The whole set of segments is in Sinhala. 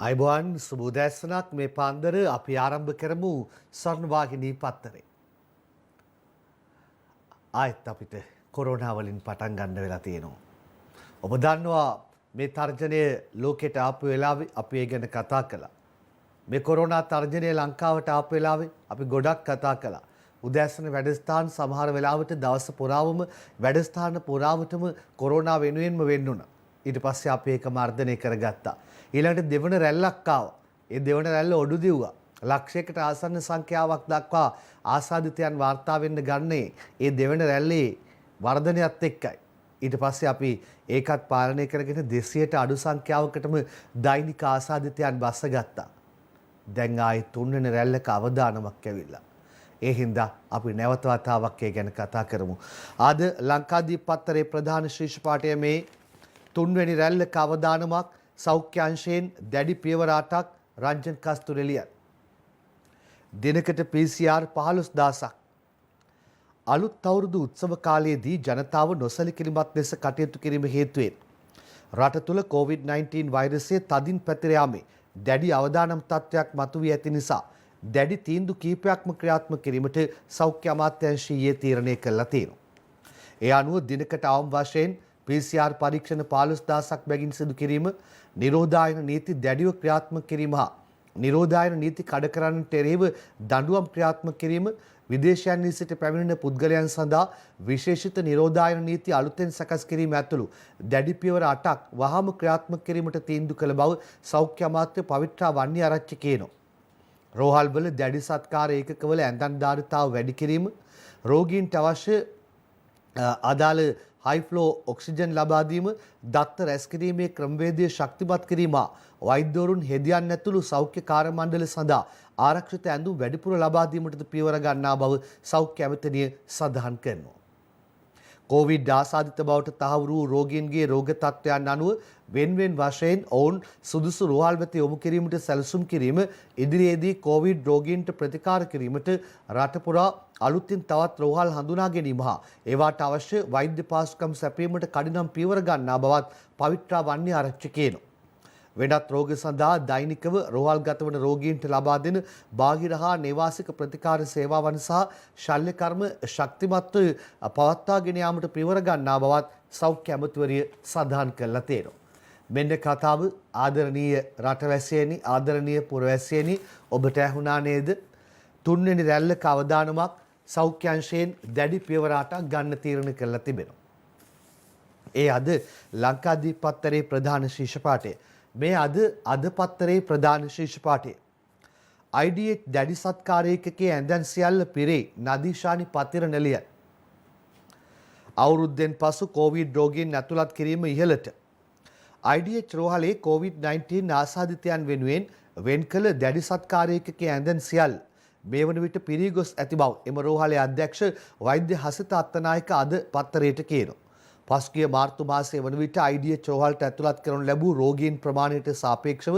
අයිබෝන් සුබෝදැසනක් මේ පාන්දර අපි ආරම්භ කරමු ස්වර්ණවාහිනී පත්තරේ. ආයෙත් අපිට කොරෝනා වලින් පටන් ගන්න වෙලා තියෙනවා. ඔබ දන්නවා මේ තර්ජනය ලෝකෙට ආපු වෙලාවේ අපි ඒ ගැන කතා කළා. මේ කොරෝනා තර්ජනය ලංකාවට ආපු වෙලාවේ අපි ගොඩක් කතා කළා. උදෑසන වැඩස්ථාන සමහර වෙලාවට දවස පුරාවම වැඩස්ථාන පුරාවටම කොරෝනා වෙනුවෙන්ම වෙන්නුණා. ඊට පස්සේ අපි ඒක මර්ධනය කරගත්තා. ඊළඟට දෙවන රැල්ලක් ආවා. ඒ දෙවන රැල්ල ඔඩු දිව්වා. ලක්ෂයකට ආසන්න සංඛ්‍යාවක් දක්වා ආසාදිතයන් වාර්තා වෙන්න ගන්නේ ඒ දෙවන රැල්ලේ වර්ධනයත් එක්කයි. ඊට පස්සේ අපි ඒකත් පාලනය කරගෙන 200ට අඩු සංඛ්‍යාවකටම දෛනික ආසාදිතයන් බස්සගත්තා. දැන් ආයේ තුන්වෙනි රැල්ලක අවදානමක් ඇවිල්ලා. ඒ හින්දා අපි නැවත වතාවක් ඒ ගැන කතා කරමු. අද ලංකාදීප පත්තරේ ප්‍රධාන ශීර්ෂ පාඨය මේ තුන්වෙනි රැල්ලක අවදානමක් සෞඛ්‍ය අංශයෙන් දැඩි පියවර 8ක් රංජන් කස්තුරිලියන්. දිනකට PCR 15000ක්. අලුත් අවුරුදු උත්සව කාලයේදී ජනතාව නොසැලකිලිමත් ලෙස කටයුතු කිරීම හේතුවෙන් රට තුළ COVID-19 වෛරසය තදින් පැතිර යාමේ දැඩි අවදානම් තත්ත්වයක් මතුවී ඇති නිසා දැඩි තීන්දුව කීපයක්ම ක්‍රියාත්මක කිරීමට සෞඛ්‍ය අමාත්‍යාංශය ඊයේ තීරණය කළා තියෙනවා. ඒ අනුව දිනකට අවම වශයෙන් PCR පරීක්ෂණ 15000ක් බැගින් සිදු කිරීම, නිරෝධායන නීති දැඩිව ක්‍රියාත්මක කිරීම හා නිරෝධායන නීති කඩ කරන්නට එරෙහිව දඬුවම් ක්‍රියාත්මක කිරීම, විදේශයන්හි සිට පැමිණෙන පුද්ගලයන් සඳහා විශේෂිත නිරෝධායන නීති අලුතෙන් සකස් කිරීම ඇතුළු දැඩි පියවර 8ක් වහාම ක්‍රියාත්මක කිරීමට තීන්දුව කළ බව සෞඛ්‍ය අමාත්‍ය පවිත්‍රා වන්නිආරච්චි කියනවා. රෝහල්වල දැඩි සත්කාර ඒකකවල ඇඳන් ධාරිතාව වැඩි කිරීම, රෝගීන්ට අවශ්‍ය අදාළ හයි ෆ්ලෝ ඔක්සිජන් ලබා දීම, දත්ත රැස් කිරීමේ ක්‍රමවේදය ශක්තිමත් කිරීම, වෛද්‍යවරුන් හෙදියන් ඇතුළු සෞඛ්‍ය කාර්ය මණ්ඩල සඳහා ආරක්ෂිත ඇඳුම් වැඩිපුර ලබා දීමටද පියවර ගන්නා බව සෞඛ්‍ය ඇමතිනිය සඳහන් කරනවා. කොවිඩ් ආසාදිත බවට තහවුරු වූ රෝගීන්ගේ රෝග තත්ත්වයන් අනුව වෙන්වෙන් වශයෙන් ඔවුන් සුදුසු රෝහල් වෙත යොමු කිරීමට සැලසුම් කිරීම, ඉදිරියේදී කොවිඩ් රෝගීන්ට ප්‍රතිකාර කිරීමට රට පුරා අලුතින් තවත් රෝහල් හඳුනා ගැනීම හා ඒවාට අවශ්‍ය වෛද්‍ය පාසුකම් සැපයීමට කඩිනම් පියවර ගන්නා බවත් පවිත්‍රා වන්නිආරච්චි කියනවා. වෙනත් රෝග සඳහා දෛනිකව රෝහල්ගත වන රෝගීන්ට ලබා දෙන බාහිර හා නේවාසික ප්‍රතිකාර සේවාවන් සහ ශල්‍ය කර්ම ශක්තිමත්ව පවත්වාගෙන යාමට පියවර ගන්නා බවත් සෞඛ්‍ය ඇමතිවරිය සඳහන් කළා තියෙනවා. මෙන්න කතාව. ආදරණීය රටවැසියනි, ආදරණීය පුරවැසියනි, ඔබට ඇහුණා නේද? තුන්වෙනි රැල්ලක අවදානමක් සෞඛ්‍ය අංශයෙන් දැඩි පියවර 8ක් ගන්න තීරණය කළා තිබෙනවා. ඒ අද ලංකාදීප පත්තරේ ප්‍රධාන ශීර්ෂ පාඨය. මේ අද පත්තරේ ප්‍රධාන ශීර්ෂ පාඨය. IDH දැඩි සත්කාරයකගේ ඇඳන් සියල්ල පිරේ නදීෂානි පතිරණලියන්. අවුරුද්දෙන් පසු කොවිඩ් රෝගීන් ඇතුළත් කිරීම ඉහළට. IDH රෝහලේ COVID-19 ආසාදිතයන් වෙනුවෙන් වෙන් කළ දැඩි සත්කාරයකගේ ඇඳන් සියල්ල මේ වන විට පිරී ගොස් ඇති බව එම රෝහලේ අධ්‍යක්ෂ වෛද්‍ය හසිත අත්තනායක අද පත්තරයට කියනවා. පසුගිය මාර්තු මාසයේ වන විට IDH රෝහලට ඇතුළත් කරනු ලැබූ රෝගීන් ප්‍රමාණයට සාපේක්ෂව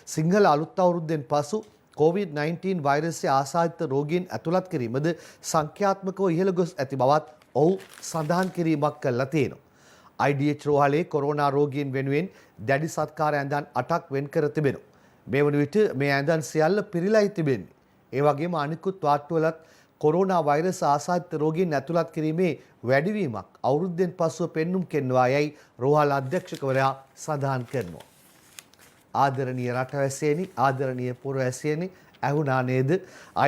සිංහල අලුත් අවුරුද්දෙන් පසු COVID-19 වෛරසය ආසාදිත රෝගීන් ඇතුළත් කිරීමද සංඛ්‍යාත්මකව ඉහළ ගොස් ඇති බවත් ඔහු සඳහන් කිරීමක් කළා තියෙනවා. IDH රෝහලේ කොරෝනා රෝගීන් වෙනුවෙන් දැඩි සත්කාර ඇඳන් 8ක් වෙන් කර තිබෙනවා. මේ වන විට මේ ඇඳන් සියල්ල පිරීලායි තිබෙන්නේ. ඒ වගේම අනිකුත් වාට්ටුවලත් කොරෝනා වෛරස් ආසාදිත රෝගීන් ඇතුළත් කිරීමේ වැඩිවීමක් අවුරුද්දෙන් පසුව පෙන්눔 කෙන්වා යයි රෝහල් අධ්‍යක්ෂකවරයා සඳහන් කරනවා. ආදරණීය රටවැසියනි, ආදරණීය පුරවැසියනි, ඇහුණා නේද?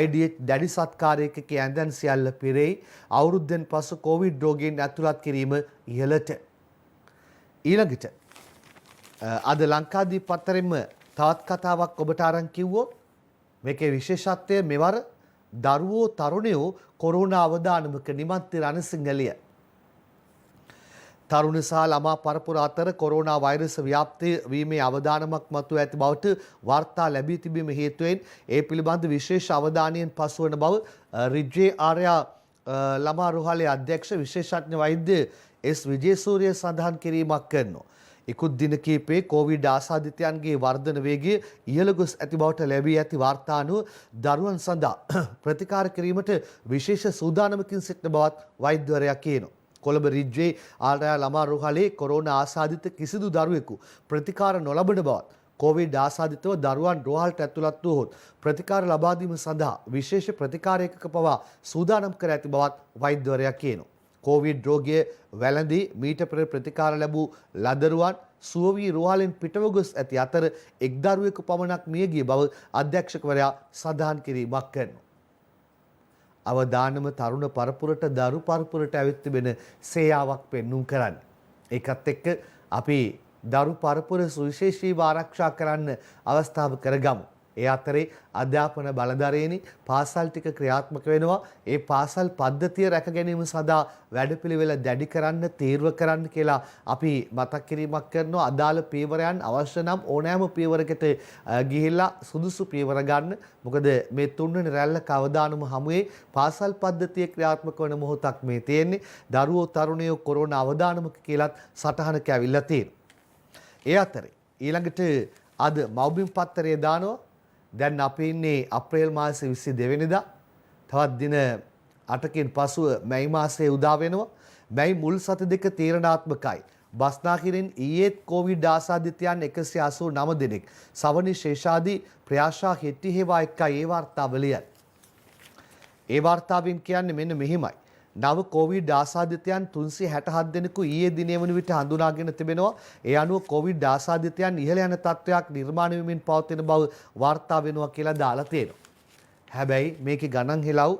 IDH දැඩි සත්කාරයකගේ ඇඳන් සියල්ල පිරෙයි අවුරුද්දෙන් පසු කොවිඩ් රෝගීන් ඇතුළත් කිරීම ඉහළට. ඊළඟට අද ලංකාදීප පත්තරෙම තවත් කතාවක් ඔබට අරන් කිව්වොත් මේකේ විශේෂත්වය මෙවර දරුවෝ තරුණයෝ කොරෝනා අවදානමක නිමන්ති රණසිංහලිය. තරුණ සහ ළමා පරපුර අතර කොරෝනා වෛරස් ව්‍යාප්තිය වීමේ අවදානමක් මතුව ඇති බවට වාර්තා ලැබී තිබීම හේතුවෙන් ඒ පිළිබඳ විශේෂ අවධානයෙන් පසුවන බව රිජ්ජේ ආර්යා ළමා රෝහලේ අධ්‍යක්ෂ විශේෂඥ වෛද්‍ය එස් විජේසූරිය සඳහන් කිරීමක් කරනවා. ඉකුත් දින කිහිපයේ කොවිඩ් ආසාදිතයන්ගේ වර්ධන වේගය ඉහළ ගොස් ඇති බවට ලැබී ඇති වාර්තා අනුව දරුවන් සඳහා ප්‍රතිකාර කිරීමට විශේෂ සූදානමකින් සිටින බවත් වෛද්‍යවරයා කියනවා. කොළඹ රිජ්ජේ ආර්යා ළමා රෝහලේ කොරෝනා ආසාදිත කිසිදු දරුවෙකු ප්‍රතිකාර නොලබන බවත් කොවිඩ් ආසාදිතව දරුවන් රෝහලට ඇතුළත් වූහොත් ප්‍රතිකාර ලබා දීම සඳහා විශේෂ ප්‍රතිකාර ඒකක පවා සූදානම් කර ඇති බවත් වෛද්‍යවරයා කියනවා. කොවිඩ් රෝගය වැළඳී මීට පෙර ප්‍රතිකාර ලැබූ ලදරුවන් සුව වී රෝහලෙන් පිටව ගොස් ඇති අතර එක් දරුවෙකු පමණක් මිය ගිය බව අධ්‍යක්ෂකවරයා සඳහන් කිරීමක් කරනවා. අවදානම තරුණ පරපුරට දරු පරපුරට ඇවිත් තිබෙන සේයාවක් පෙන්눔 කරන්නේ. ඒකත් එක්ක අපි දරු පරපුර සුවිශේෂීව ආරක්ෂා කරන්න අවස්ථාව කරගමු. ඒ අතරේ අධ්‍යාපන බලධරයනි පාසල් ටික ක්‍රියාත්මක වෙනවා. ඒ පාසල් පද්ධතිය රැක ගැනීම සඳහා වැඩපිළිවෙල දැඩි කරන්න තීර්ව කරන්න කියලා අපි මතක් කිරීමක් කරනවා. අදාළ පියවරයන් අවශ්‍ය නම් ඕනෑම පියවරකට ගිහිල්ලා සුදුසු පියවර ගන්න. මොකද මේ තුන්වෙනි රැල්ල කවදානම හමුවේ පාසල් පද්ධතිය ක්‍රියාත්මක වන මොහොතක් මේ තියෙන්නේ. දරුවෝ තරුණයෝ කොරෝනා අවදානමක කියලාත් සටහනක ඇවිල්ලා තියෙනවා. ඒ අතරේ ඊළඟට අද මව්බිම් පත්තරය දානවා. දැන් අපි ඉන්නේ අප්‍රේල් මාසේ 22 වෙනිදා. තවත් දින 8කින් පසුව මැයි මාසයේ උදා වෙනවා. මැයි මුල් සති දෙක තීරණාත්මකයි. බස්නාහිරින් ඊයේත් කොවිඩ් ආසාදිතයන් 189 දෙනෙක් සවනි ශේෂාදී ප්‍රයාශා හෙට්ටි හේවා එක්කයි ඒ වාර්තාවලිය. ඒ වාර්තාවෙන් කියන්නේ මෙන්න මෙහිමයි. නව කොවිඩ් ආසාදිතයන් 367 දෙනෙකු ඊයේ දිනේ වන විට හඳුනාගෙන තිබෙනවා. ඒ අනුව කොවිඩ් ආසාදිතයන් ඉහළ යන තත්ත්වයක් නිර්මාණය වෙමින් පවතින බව වාර්තා වෙනවා කියලා දාලා තියෙනවා. හැබැයි මේකේ ගණන් හෙලව්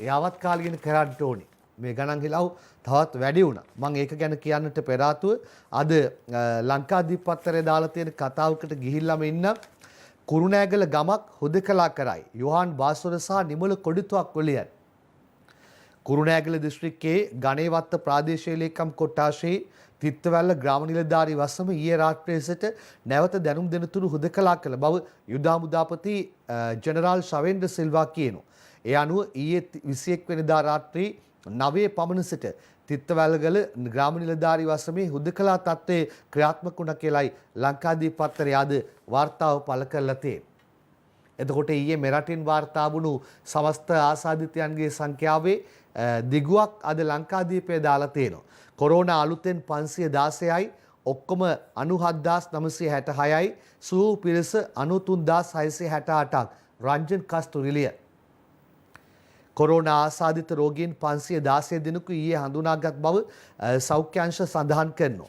යාවත් කාලගෙන කරන්න ඕනේ. මේ ගණන් හෙලව් තවත් වැඩි වුණා. මම ඒක ගැන කියන්නට පෙර ආතුව අද ලංකාදීප පත්තරේ දාලා තියෙන කතාවකට ගිහිල්ලාම ඉන්න කුරුණෑගල ගමක් හුදකලා කරයි. යොහාන් බාස්වර සහ නිමල කොඩිතුවක් වලියන් කුරුණෑගල දිස්ත්‍රික්කයේ ගණේවත්ත ප්‍රාදේශීය ලේකම් කොට්ටාශයේ තිත්තවැල්ල ග්‍රාම නිලධාරී වසම ඊයේ රාත්‍රියේ සිට නැවත දැනුම් දෙනතුරු හුදකලා කළ බව යුද හමුදාපති ජෙනරාල් ශවේන්ද්‍ර සිල්වා කියනවා. ඒ අනුව ඊයේ 21 වෙනිදා රාත්‍රී 9 පමණ සිට තිත්තවැල්ගල ග්‍රාම නිලධාරී වසමේ හුදකලා තත්ත්වයේ ක්‍රියාත්මක වුණා කියලායි ලංකාදීප පත්තරය අද වාර්තාව පළ කරලා තියෙන්නේ. එතකොට ඊයේ මෙරටින් වාර්තා වුණු සමස්ත ආසාදිතයන්ගේ සංඛ්‍යාවේ දිගුවක් අද ලංකාදීපයේ දාලා තියෙනවා. කොරෝනා අලුතෙන් 516යි ඔක්කොම 97966යි සුවූ පිරිස 93668ක් රංජන් කස්තුරිලිය. කොරෝනා ආසාදිත රෝගීන් 516 දෙනෙකු ඊයේ හඳුනාගත් බව සෞඛ්‍ය අංශ සඳහන් කරනවා.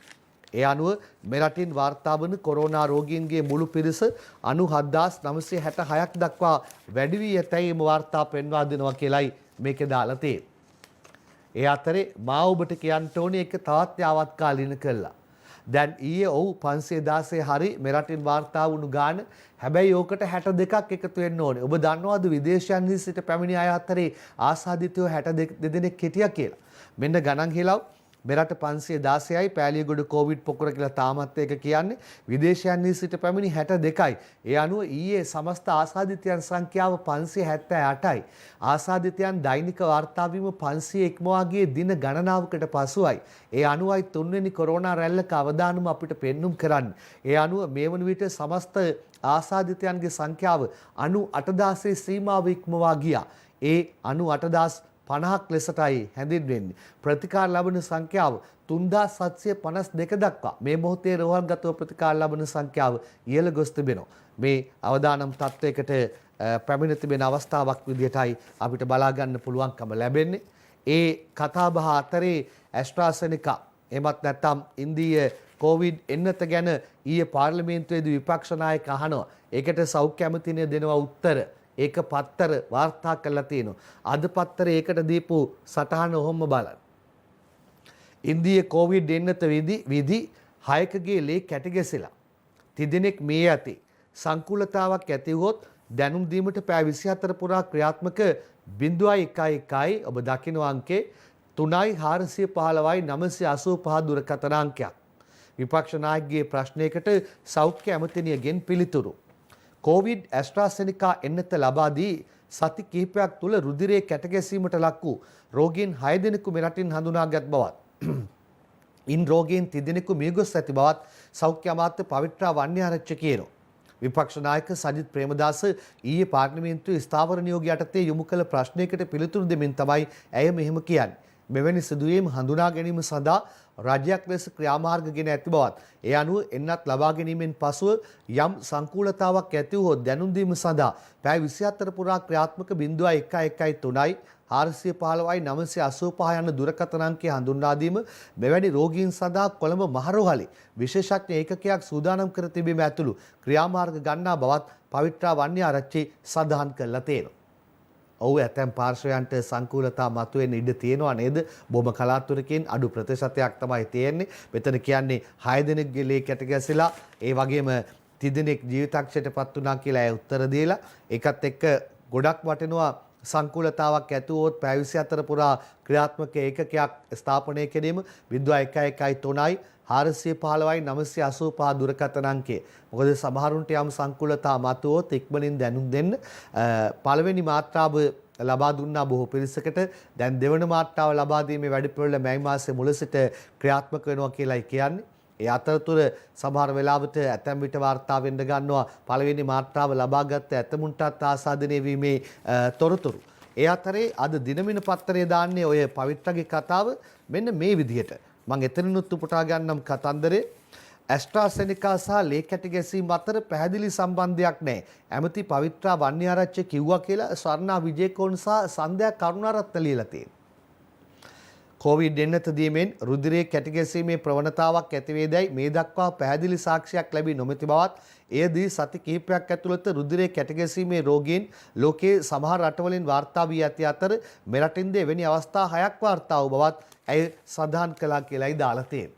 ඒ අනුව මෙරටින් වාර්තා වන කොරෝනා රෝගීන්ගේ මුළු පිරිස 97966ක් දක්වා වැඩි වී ඇතැයි එම වාර්තා පෙන්වා දෙනවා කියලයි මේකේ දාලා තියෙන්නේ. ඒ අතරේ මා ඔබට කියන්න ඕනේ ඒක තවත් යාවත්කාලින කළා. දැන් ඊයේ ඔව් 516 හරි මෙරටින් වාර්තා වුණු ගාන. හැබැයි ඕකට 62ක් එකතු වෙන්න ඕනේ. ඔබ දන්නවද විදේශයන්හි සිට පැමිණි අය අතරේ ආසාදිතයෝ 62 දෙනෙක් හිටියා කියලා. මෙන්න ගණන් හිලව් මෙරට 516යි පෑලියගොඩ කොවිඩ් පොකුර කියලා තාමත් ඒක කියන්නේ. විදේශයන්හි සිට පැමිණි 62යි. ඒ අනුව ඊයේ සමස්ත ආසාදිතයන් සංඛ්‍යාව 578යි. ආසාදිතයන් දෛනික වාර්තා වීම 500 ඉක්මවා ගියේ දින ගණනාවකට පසුයි. ඒ අනුවයි තුන්වෙනි කොරෝනා රැල්ලක අවදානම අපිට පෙන්눔 කරන්නේ. ඒ අනුව මේ වන විට සමස්ත ආසාදිතයන්ගේ සංඛ්‍යාව 98000 සීමාව ඉක්මවා ගියා. ඒ 98050ක් ලෙසටයි හැඳින්වෙන්නේ. ප්‍රතිකාර ලබන සංඛ්‍යාව 3752 දක්වා මේ මොහොතේ රෝහල්ගතව ප්‍රතිකාර ලබන සංඛ්‍යාව ඉහළ ගොස් තිබෙනවා. මේ අවදානම් තත්වයකට පැමිණ තිබෙන අවස්ථාවක් විදිහටයි අපිට බලා ගන්න පුළුවන්කම ලැබෙන්නේ. ඒ කතාබහ අතරේ ඇස්ට්‍රාසෙනිකා එමත් නැත්නම් ඉන්දීය කොවිඩ් එන්නත ගැන ඊයේ පාර්ලිමේන්තුවේදී විපක්ෂ නායක අහනවා. ඒකට සෞඛ්‍ය ඇමතිනිය දෙනවා උත්තර. ඒක පත්තර වාර්තා කරලා තියෙනවා. අද පත්තරේ ඒකට දීපු සටහන ඔහොම බලන්න. ඉන්දීය කොවිඩ් එන්නත විදි 6කගේ ලේ කැටගැසිලා. තිදෙනෙක් මේ ඇති. සංකූලතාවක් ඇති වුවොත් දැනුම් දීමට පැය 24 පුරා ක්‍රියාත්මක 0.11යි ඔබ දකින්න අංකේ 3.415යි 985 දුරකථන අංකයක්. විපක්ෂ නායකගේ ප්‍රශ්නයකට සෞඛ්‍ය ඇමතිනියගෙන් පිළිතුරු. කොවිඩ් ඇස්ට්‍රාසෙනිකා එන්නත ලබා දී සති කිහිපයක් තුළ රුධිරයේ කැටගැසීමට ලක් වූ රෝගීන් 6 දෙනෙකු මෙරටින් හඳුනාගත් බවත් ඉන් රෝගීන් 30 දෙනෙකු මියගොස් ඇති බවත් සෞඛ්‍ය අමාත්‍ය පවිත්‍රා වන්‍යාරච්චි කියනවා. විපක්ෂ නායක සජිත් ප්‍රේමදාස ඊයේ පාර්ලිමේන්තුවේ ස්ථාවර නියෝගය යටතේ යොමු කළ ප්‍රශ්නයකට පිළිතුරු දෙමින් තමයි ඇය මෙහෙම කියන්නේ. මෙවැනි සිදුවීම් හඳුනා ගැනීම සඳහා රජයක් ලෙස ක්‍රියාමාර්ග ගෙන ඇති බවත් ඒ අනුව එන්නත් ලබා ගැනීමෙන් පසුව යම් සංකූලතාවක් ඇති වූ දැනුම් දීම සඳහා පැය 24 පුරා ක්‍රියාත්මක 0113යි 415යි 985 යන දුරකථන අංකය හඳුන්වා දීම මෙවැනි රෝගීන් සඳහා කොළඹ මහරෝහලේ විශේෂඥ ඒකකයක් සූදානම් කර තිබීම ඇතුළු ක්‍රියාමාර්ග ගන්නා බවත් පවිත්‍රා වන්‍ය ආරච්චි සඳහන් කරලා තියෙනවා. ඔව් ඇතැම් පාර්ශ්වයන්ට සංකූලතා මතුවෙන්න ඉඩ තියෙනවා නේද? බොහොම කලාතුරකින් අඩු ප්‍රතිශතයක් තමයි තියෙන්නේ. මෙතන කියන්නේ 6 දෙනෙක්ගේ ලේ කැට ගැසලා ඒ වගේම 30 දෙනෙක් ජීවිතක්ෂයටපත් වුණා කියලා ඒ උත්තර දීලා ඒකත් එක්ක ගොඩක් වටිනවා සංකූලතාවක් ඇති වුවොත් පැය 24 පුරා ක්‍රියාත්මක ඒකකයක් ස්ථාපනය කිරීම 0113යි 415යි 985 දුරකථන අංකය. මොකද සමහරුන්ට යම් සංකූලතා මතුවොත් ඉක්මනින් දැනුම් දෙන්න පළවෙනි මාත්‍රාව ලබා දුන්නා බොහෝ පිරිසකට. දැන් දෙවන මාත්‍රාව ලබා දීමේ වැඩපිළිවෙල මැයි මාසයේ මුල සිට ක්‍රියාත්මක වෙනවා කියලායි කියන්නේ. ඒ අතරතුර සමහර වෙලාවට ඇතැම් විට වාර්තා වෙන්න ගන්නවා පළවෙනි මාත්‍රාව ලබාගත් ඇතමුන්ටත් ආසාදනය වීමේ තොරතුරු. ඒ අතරේ අද දිනමින පත්තරේ දාන්නේ ඔය පවිත්‍රගේ කතාව මෙන්න මේ විදිහට. මම එතනිනුත් උපුටා ගන්නම් කතන්දරේ. ඇස්ට්‍රාසෙනිකා සහ ලේ කැටි ගැසීම් අතර පැහැදිලි සම්බන්ධයක් නැහැ. ඇමති පවිත්‍රා වන්‍යාරච්චි කිව්වා කියලා ස්වර්ණා විජේකෝන් සහ සන්ධ්‍යා කරුණාරත්න ලියලා තියෙනවා. කොවිඩ් එන්නත දීමෙන් රුධිරයේ කැටි ගැසීමේ ප්‍රවණතාවක් ඇති වේදයි මේ දක්වා පැහැදිලි සාක්ෂියක් ලැබී නොමැති බවත් එයදී සති කිහිපයක් ඇතුළත රුධිරයේ කැටි ගැසීමේ රෝගීන් ලෝකයේ සමහර රටවලින් වාර්තා වී ඇති අතර මෙරටින්ද එවැනි අවස්ථා 6ක් වාර්තා වූ බවත් ඇය සඳහන් කළා කියලායි දාලා තියෙන්නේ.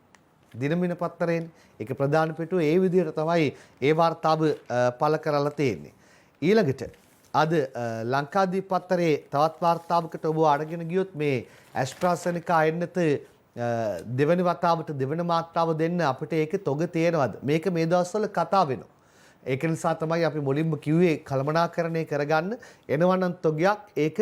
දිනමින පත්තරයෙන් ඒක ප්‍රධාන පිටුව ඒ විදිහට තමයි ඒ වාර්තාව පළ කරලා තියෙන්නේ. ඊළඟට අද ලංකාදීප පත්තරේ තවත් වාර්තාවකට ඔබ අරගෙන ගියොත් මේ ඇස්ට්‍රාසෙනිකා එන්නත දෙවන වතාවට දෙවන මාත්‍රාව දෙන්න අපිට ඒකේ තොග තියෙනවද? මේක මේ දවස්වල කතා වෙනවා. ඒක නිසා තමයි අපි මුලින්ම කිව්වේ කළමනාකරණය කරගන්න එනවනම් තොගයක් ඒක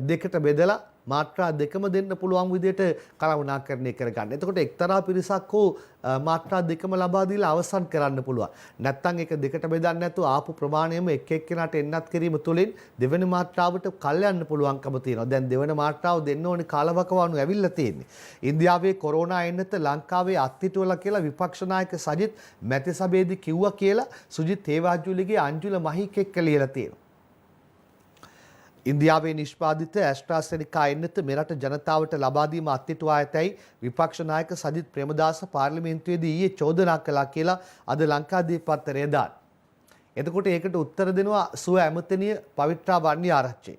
දෙකට බෙදලා මාත්‍රා දෙකම දෙන්න පුළුවන් විදිහට කළමනාකරණය කරගන්න. එතකොට එක්තරා පිරිසක් හෝ මාත්‍රා දෙකම ලබා දීලා අවසන් කරන්න පුළුවන්. නැත්නම් ඒක දෙකට බෙදන්න නැතුව ආපු ප්‍රමාණයම එක් එක්කෙනාට එන්නත් කිරීම තුළින් දෙවෙනි මාත්‍රාවට කල් යන්න පුළුවන්කම තියෙනවා. දැන් දෙවෙනි මාත්‍රාව දෙන්න ඕනේ කාලවකවානු ඇවිල්ලා තියෙන්නේ. ඉන්දියාවේ කොරෝනා එන්නත ලංකාවේ අත්හිටුවලා කියලා විපක්ෂ නායක සජිත් මැතිසභේදී කිව්වා කියලා සුජිත් හේවාජුලිගේ අංජුල මහීක් එක්ක ලියලා තියෙනවා. ඉන්දියාවේ නිෂ්පාදිත ඇස්ට්‍රාසෙනිකා එන්නත මෙරට ජනතාවට ලබා දීම අත්හිටුවා ඇතැයි විපක්ෂ නායක සජිත් ප්‍රේමදාස පාර්ලිමේන්තුවේදී ඊයේ චෝදනා කළා කියලා අද ලංකාදීප පත්තරය දාන. එතකොට ඒකට උත්තර දෙනවා සුව ඇමතිනිය පවිත්‍රා වන්‍ය ආරච්චි.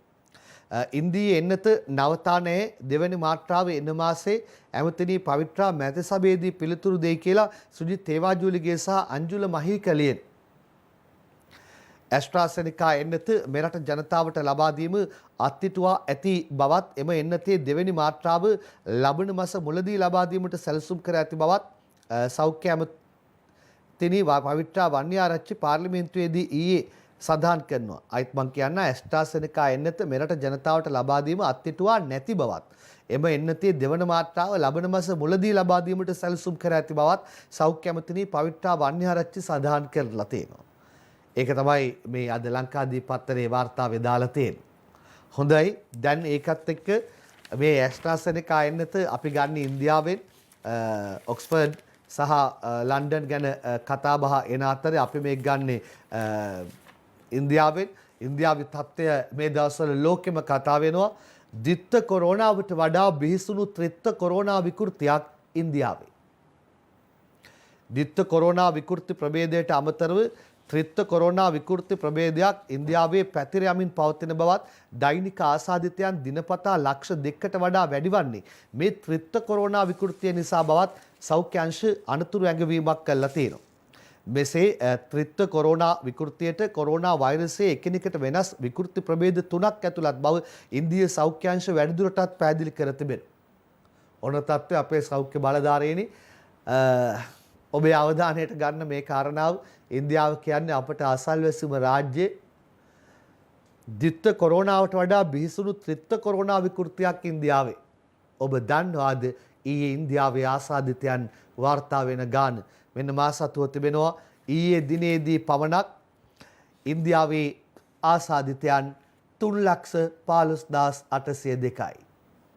ඉන්දියේ එන්නත නවතානයේ දෙවැනි මාත්‍රාව එන මාසේ ඇමතිනිය පවිත්‍රා මැතිසභේදී පිළිතුරු දෙයි කියලා සුජිත් හේවාජුලිගේ සහ අංජුල මහීකලියෙන් ඇස්ට්‍රාසෙනිකා එන්නත මෙරට ජනතාවට ලබා දීම අත්හිටුවා ඇති බවත් එම එන්නතේ දෙවැනි මාත්‍රාව ලබන මාස මුලදී ලබා දීමට සැලසුම් කර ඇති බවත් සෞඛ්‍ය ඇමතිනි පවිත්‍රා වන්‍යාරච්චි පාර්ලිමේන්තුවේදී ඊයේ සඳහන් කරනවා. අයිත් මං කියන්න ඇස්ට්‍රාසෙනිකා එන්නත මෙරට ජනතාවට ලබා දීම අත්හිටුවා නැති බවත් එම එන්නතේ දෙවන මාත්‍රාව ලබන මාස මුලදී ලබා දීමට සැලසුම් කර ඇති බවත් සෞඛ්‍ය ඇමතිනි පවිත්‍රා වන්‍යාරච්චි සඳහන් කරලා තියෙනවා. ඒක තමයි මේ අද ලංකාදීප පත්තරේ වාර්තාවේ දාලා තියෙන්නේ. හොඳයි. දැන් ඒකත් එක්ක මේ ඇස්ට්‍රාසෙනිකා එන්නත අපි ගන්න ඉන්දියාවෙන් ඔක්ස්ෆර්ඩ් සහ ලන්ඩන් ගැන කතා බහ එන අතරේ අපි මේක ගන්නේ ඉන්දියාවෙන්. ඉන්දියාවේ තත්ත්වය මේ දවස්වල ලෝකෙම කතා වෙනවා. ද්විත්ව කොරෝනාවට වඩා බිහිසුණු ත්‍රිත්ව කොරෝනා විකෘතියක් ඉන්දියාවේ. ද්විත්ව කොරෝනා විකෘති ප්‍රභේදයට අමතරව ත්‍රිත්ව කොරෝනා විකෘති ප්‍රභේදයක් ඉන්දියාවේ පැතිර යමින් පවතින බවත් දෛනික ආසාදිතයන් දිනපතා ලක්ෂ 2කට වඩා වැඩිවන්නේ මේ ත්‍රිත්ව කොරෝනා විකෘතිය නිසා බවත් සෞඛ්‍ය අංශ අනතුරු ඇඟවීමක් කළා තියෙනවා. මෙසේ ත්‍රිත්ව කොරෝනා විකෘතියට කොරෝනා වෛරසයේ එකිනෙකට වෙනස් විකෘති ප්‍රභේද 3ක් ඇතුළත් බව ඉන්දිය සෞඛ්‍ය අංශ වැඩිදුරටත් පැහැදිලි කර තිබෙනවා. ඔන්න තත්ත්වය අපේ සෞඛ්‍ය බලධාරීනි ඔබේ අවධානයට ගන්න මේ කාරණාව. ඉන්දියාව කියන්නේ අපට අසල්වැසිම රාජ්‍යයේ ද්විත්ව කොරෝනාවට වඩා බිහිසුණු ත්‍රිත්ව කොරෝනා විකෘතියක් ඉන්දියාවේ. ඔබ දන්නවාද ඊයේ ඉන්දියාවේ ආසාදිතයන් වාර්තා වෙන ගාන මෙන්න මා සතුව තිබෙනවා. ඊයේ දිනේදී පමණක් ඉන්දියාවේ ආසාදිතයන් 3,15,802යි.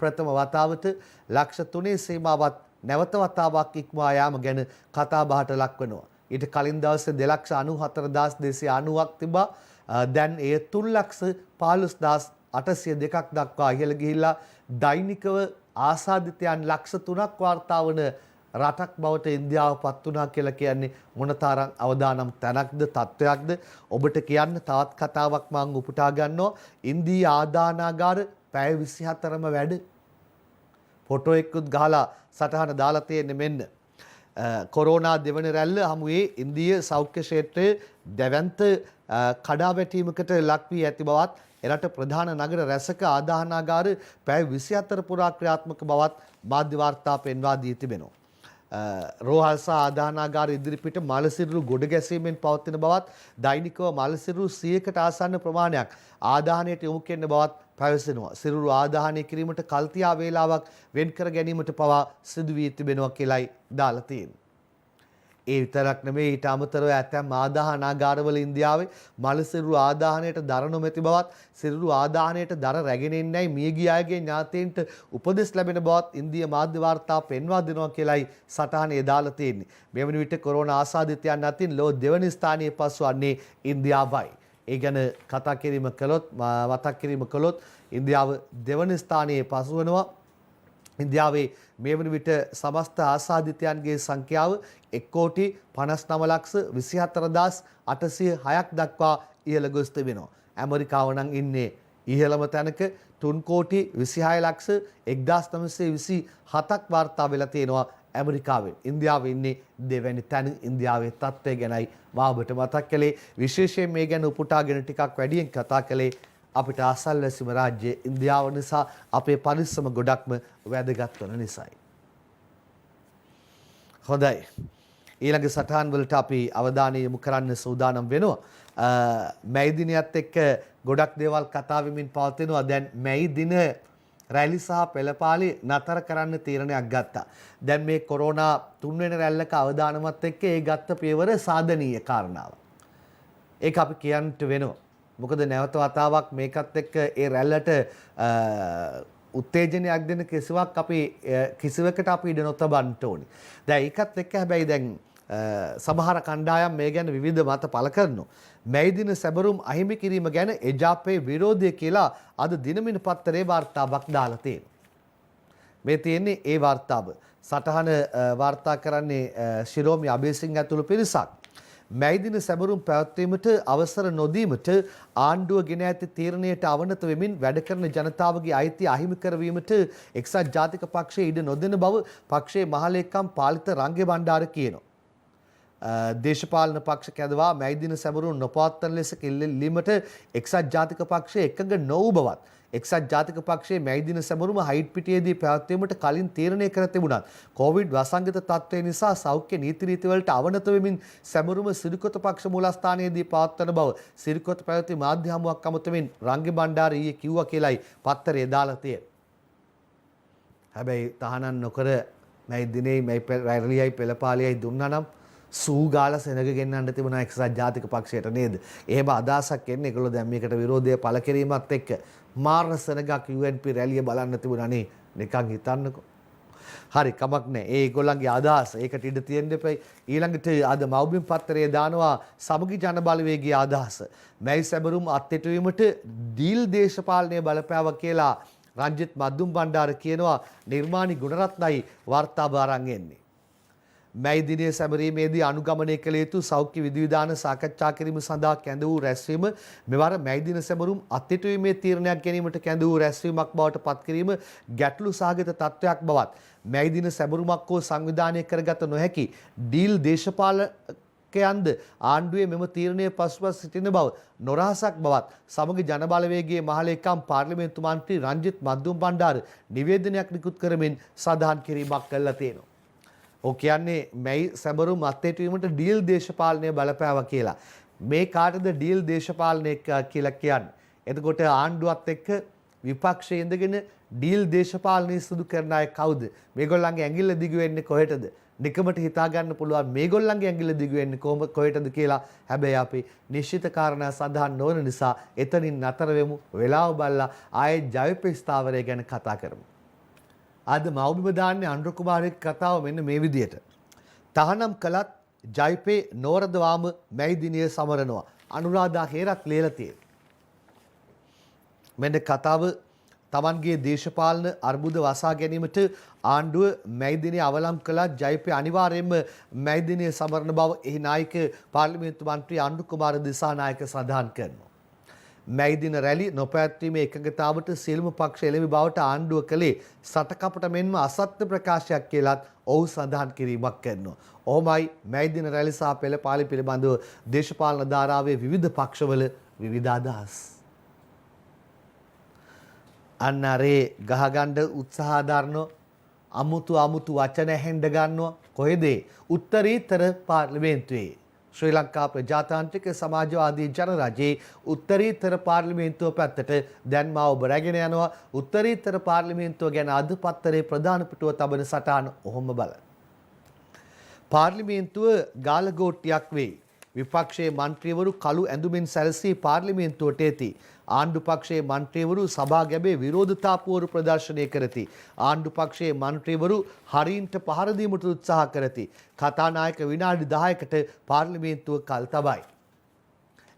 ප්‍රථම වතාවට ලක්ෂ 3 සීමාවත් නැවත වතාවක් ඉක්මවා යාම ගැන කතා බහට ලක්වනවා. ඊට කලින් දවසේ 2,94,290ක් තිබා. දැන් එය 3,15,802ක් දක්වා ඉහළ ගිහිල්ලා දෛනිකව ආසාදිතයන් ලක්ෂ 3ක් වාර්තා වන රටක් බවට ඉන්දියාව පත් වුණා කියලා කියන්නේ මොනතරම් අවදානම් තැනක්ද තත්වයක්ද ඔබට කියන්න තවත් කතාවක් මම උපුටා ගන්නවා. ඉන්දියා ආදානාගාර පැය 24ම වැඩ ෆොටෝ එකකුත් ගහලා සටහන දාලා තියෙන්නේ මෙන්න. කොරෝනා දෙවන රැල්ල හමුවේ ඉන්දිය සෞඛ්‍ය ක්ෂේත්‍රයේ දැවැන්ත කඩාවැටීමකට ලක් වී ඇති බවත් එරට ප්‍රධාන නගර රැසක ආදාහනාගාර පැය 24 පුරා ක්‍රියාත්මක බවත් මාධ්‍ය වාර්තා පෙන්වා දී තිබෙනවා. රෝහල්සා ආදාහනාගාර ඉදිරිපිට මලසිරුරු ගොඩ ගැසීමෙන් පවතින බවත් දෛනිකව මලසිරුරු 100කට ආසන්න ප්‍රමාණයක් ආදාහනයට යොමු කෙරෙන බවත් පැවසෙනවා. සිරුරු ආදාහනය කිරීමට කල්තියා වේලාවක් වෙන් කර ගැනීමට පවා සිදු වී තිබෙනවා කියලායි දාලා තියෙන්නේ. ඒ විතරක් නෙමෙයි ඊට අමතරව ඇතැම් ආදාහනාගාරවල ඉන්දියාවේ මලසිරුරු ආදාහනයට දර නොමැති බවත් සිරුරු ආදාහනයට දර රැගෙන එන්නයි මියගිය අයගේ ඥාතීන්ට උපදෙස් ලැබෙන බවත් ඉන්දියා මාධ්‍ය වාර්තා පෙන්වා දෙනවා කියලායි සටහනේ දාලා තියෙන්නේ. මේ වන විට කොරෝනා ආසාදිතයන් අතින් ලෝ දෙවනි ස්ථානයේ පසුවන්නේ ඉන්දියාවයි. ඒ ගැන කතා කිරීම කළොත් මතක් කිරීම කළොත් ඉන්දියාව දෙවන ස්ථානයේ පසුවනවා. ඉන්දියාවේ මේ වන විට සමස්ත ආසාදිතයන්ගේ සංඛ්‍යාව 1,59,24,806ක් දක්වා ඉහළ ගොස් තිබෙනවා. ඇමරිකාව නම් ඉන්නේ ඉහළම තැනක 3,26,1927ක් වාර්තා වෙලා තියෙනවා ඇමරිකාවෙන්. ඉන්දියාව ඉන්නේ දෙවැනි තැන. ඉන්දියාවේ තත්ත්වය ගැනයි වාබට මතක් කළේ. විශේෂයෙන් මේ ගැන උපුටාගෙන ටිකක් වැඩියෙන් කතා කළේ අපිට අසල්වැසිම රාජ්‍ය ඉන්දියාව නිසා අපේ පරිස්සම ගොඩක්ම වැදගත් වන නිසායි. හොඳයි. ඊළඟ සටහන් වලට අපි අවධානය යොමු කරන්න සූදානම් වෙනවා. මැයි දිනයත් එක්ක ගොඩක් දේවල් කතා වෙමින් පවතිනවා. දැන් මැයි දින රැලි සහ පෙළපාලි නතර කරන්න තීරණයක් ගත්තා. දැන් මේ කොරෝනා තුන්වෙනි රැල්ලක අවදානමත් එක්ක ඒ ගත්ත පියවර සාධනීය කාරණාවක්. ඒක අපි කියන්නට වෙනවා. මොකද නැවත වතාවක් මේකත් එක්ක ඒ රැල්ලට උත්තේජනයක් දෙන කිසිවකට අපි ඉඩ නොතබන්න ඕනි. දැන් ඒකත් එක්ක හැබැයි දැන් සමහර කණ්ඩායම් මේ ගැන විවිධ මත පළ කරනවා. මැයි දින සැබරුම් අහිමි කිරීම ගැන එජාපේ විරෝධය කියලා අද දිනමින පත්තරේ වාර්තාවක් දාලා තියෙනවා. මේ තියෙන්නේ ඒ වාර්තාව. සටහන වාර්තා කරන්නේ ශිරෝමි අබේසිංහ ඇතුළු පිරිසක්. මැයි දින සැබරුම් පැවැත්වීමට අවසර නොදීමට ආණ්ඩුව ගෙන ඇති තීරණයට අවනත වෙමින් වැඩ කරන ජනතාවගේ අයිතිය අහිමි කරවීමට එක්සත් ජාතික පක්ෂය ඉඩ නොදෙන බව පක්ෂයේ මහලේකම් පාලිත රංගේ බණ්ඩාර කියනවා. දේශපාලන පක්ෂ කැඳවා මැයි දින සැබරුම් නොපවත්වන ලෙස කිල්ලීමට එක්සත් ජාතික පක්ෂය එකඟ නොවූ බවත් එක්සත් ජාතික පක්ෂයේ මැයි දින සැබරුම හයිට් පිටියේදී පැවැත්වීමට කලින් තීරණය කර තිබුණත් කොවිඩ් වසංගත තත්ත්වය නිසා සෞඛ්‍ය නීති රීතිවලට අවනත වෙමින් සැබරුම සිරිකොත පක්ෂ මූලස්ථානයේදී පවත්වන බව සිරිකොත පැවති මාධ්‍ය හමුවක් අමතමින් රංගේ බණ්ඩාර ඊයේ කිව්වා කියලායි පත්තරේ දාලා තියෙන්නේ. හැබැයි තහනම් නොකර මැයි දිනේ මැයි රැලියයි පෙළපාලියයි දුන්නා නම් සූගාල සෙනග ගෙන්නන්න තිබුණා එක්සත් ජාතික පක්ෂයට නේද? එහෙම අදහසක් එන්නේ ඒගොල්ලෝ දැන් මේකට විරෝධය පළ කිරීමත් එක්ක මාර්න සෙනගක් UNP රැලිය බලන්න තිබුණානේ නිකන් හිතන්නකෝ. හරි කමක් නැහැ. ඒගොල්ලන්ගේ අදහස ඒකට ඉඩ තියෙන්න එපයි. ඊළඟට අද මව්බිම් පත්තරයේ දානවා සමගි ජන බලවේගයේ අදහස. මැයි සැබරුම් අත්හිටුවීමට ඩීල් දේශපාලනය බලපෑවා කියලා රංජිත් මද්දුම් බණ්ඩාර කියනවා. නිර්මාණි ගුණරත්නයි වාර්තාව අරන් එන්නේ. මැයි දිනයේ සැමරීමේදී අනුගමනය කළ යුතු සෞඛ්‍ය විධිවිධාන සාකච්ඡා කිරීම සඳහා කැඳ වූ රැස්වීම මෙවර මැයි දින සැමරුම් අත්හිටුවීමේ තීරණයක් ගැනීමට කැඳ වූ රැස්වීමක් බවට පත් කිරීම ගැටලු සහගත තත්ත්වයක් බවත් මැයි දින සැමරුමක් හෝ සංවිධානය කරගත නොහැකි ඩීල් දේශපාලකයන්ද ආණ්ඩුවේ මෙම තීරණය පසුපස සිටින බව නොරහසක් බවත් සමග ජනබලවේගයේ මහලේකම් පාර්ලිමේන්තු මන්ත්‍රී රංජිත් මද්දුම් බණ්ඩාර නිවේදනයක් නිකුත් කරමින් සඳහන් කිරීමක් කළා තියෙනවා. ඔව් කියන්නේ මැයි සැබරුම් අත්හිටුවීමට ඩීල් දේශපාලනය බලපෑවා කියලා. මේ කාටද ඩීල් දේශපාලනය කියලා කියන්නේ? එතකොට ආණ්ඩුවත් එක්ක විපක්ෂයේ ඉඳගෙන ඩීල් දේශපාලනය සිදු කරන අය කවුද? මේගොල්ලන්ගේ ඇඟිල්ල දිගු වෙන්නේ කොහෙටද? නිකමට හිතා ගන්න පුළුවන් මේගොල්ලන්ගේ ඇඟිල්ල දිගු වෙන්නේ කොහෙටද කියලා. හැබැයි අපි නිශ්චිත කාරණා සඳහන් නොවන නිසා එතනින් නතර වෙමු. වෙලාව බලලා ආයේ ජවිප ස්ථාවරය ගැන කතා කරමු. අද මව්බිම දාන්නේ අනුර කුමාරගේ කතාව මෙන්න මේ විදියට. තහනම් කළත් ජයිපේ නෝරදවාම මැයි දිනය සමරනවා. අනුරාධා හේරත් ලියලා තියෙනවා. මෙන්න කතාව තමන්ගේ දේශපාලන අර්බුද වසා ගැනීමට ආණ්ඩුව මැයි දිනය අවලම් කළත් ජයිපේ අනිවාර්යයෙන්ම මැයි දිනය සමරන බව එහි නායක පාර්ලිමේන්තු මන්ත්‍රී අනුර කුමාර දිසානායක සඳහන් කරනවා. මැයි දින රැලි නොපැවැත්වීමේ එකඟතාවට සියලුම පක්ෂ එළඹි බවට ආණ්ඩුව කළේ සටකපට මෙන්ම අසත්‍ය ප්‍රකාශයක් කියලාත් ඔහු සඳහන් කිරීමක් කරනවා. ඔහොමයි මැයි දින රැලි සහ පෙළපාලි පිළිබඳව දේශපාලන ධාරාවේ විවිධ පක්ෂවල විවිධ අදහස්. අන්නරේ ගහගන්න උත්සාහ දරනවා අමුතු වචන හැඳ ගන්නවා කොහෙද උත්තරීතර පාර්ලිමේන්තුවේ ශ්‍රී ලංකා ප්‍රජාතාන්ත්‍රික සමාජවාදී ජනරජයේ උත්තරීතර පාර්ලිමේන්තුව පැත්තට දැන් මා ඔබ රැගෙන යනවා උත්තරීතර පාර්ලිමේන්තුව ගැන අද පත්තරේ ප්‍රධාන පිටුව තබන සටහන ඔහොම බලන්න. පාර්ලිමේන්තුව ගාලගෝට්ටියක් වෙයි. විපක්ෂයේ මන්ත්‍රීවරු කළු ඇඳුමින් සැරසී පාර්ලිමේන්තුවට එති. ආණ්ඩු පක්ෂයේ මන්ත්‍රීවරු සභා ගැබේ විරෝධතා පුවරු ප්‍රදර්ශනය කරති. ආණ්ඩු පක්ෂයේ මන්ත්‍රීවරු හරින්ට පහර දීමට උත්සාහ කරති. කතානායක විනාඩි 10කට පාර්ලිමේන්තුව කල් තබයි.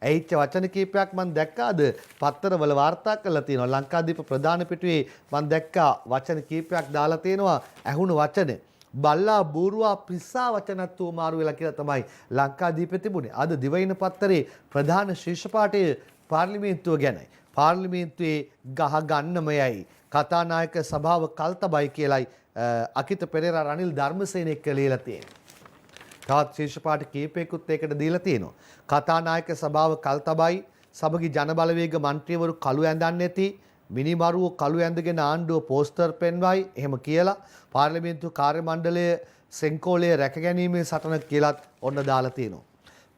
ඇහිච්ච වචන කීපයක් මම දැක්කාද පත්තරවල වාර්තා කරලා තියෙනවා. ලංකාදීප ප්‍රධාන පිටුවේ මම දැක්කා වචන කීපයක් දාලා තියෙනවා ඇහුණු වචන. බල්ලා බූරුවා පිස්සා වචනත් මාරු වෙලා කියලා තමයි ලංකාදීපේ තිබුණේ. අද දිවයින පත්තරේ ප්‍රධාන ශීර්ෂ පාඨය පාර්ලිමේන්තුව ගැනයි. පාර්ලිමේන්තුවේ ගහ ගන්නමයයි කතානායක සභාව කල්තබයි කියලයි අකිත පෙරේරා රනිල් ධර්මසේන එක්ක ලියලා තියෙනවා. තවත් ශීර්ෂ පාඨ කීපයකුත් ඒකට දීලා තියෙනවා. කතානායක සභාව කල්තබයි සමගි ජනබලවේග මන්ත්‍රීවරු කළු ඇඳන්නේ නැති මිනිමරුව කළු ඇඳගෙන ආණ්ඩුව පෝස්ටර් පෙන්වයි එහෙම කියලා පාර්ලිමේන්තු කාර්ය මණ්ඩලය සෙන්කෝලයේ රැකගැනීමේ සටන කියලාත් ඔන්න දාලා තියෙනවා.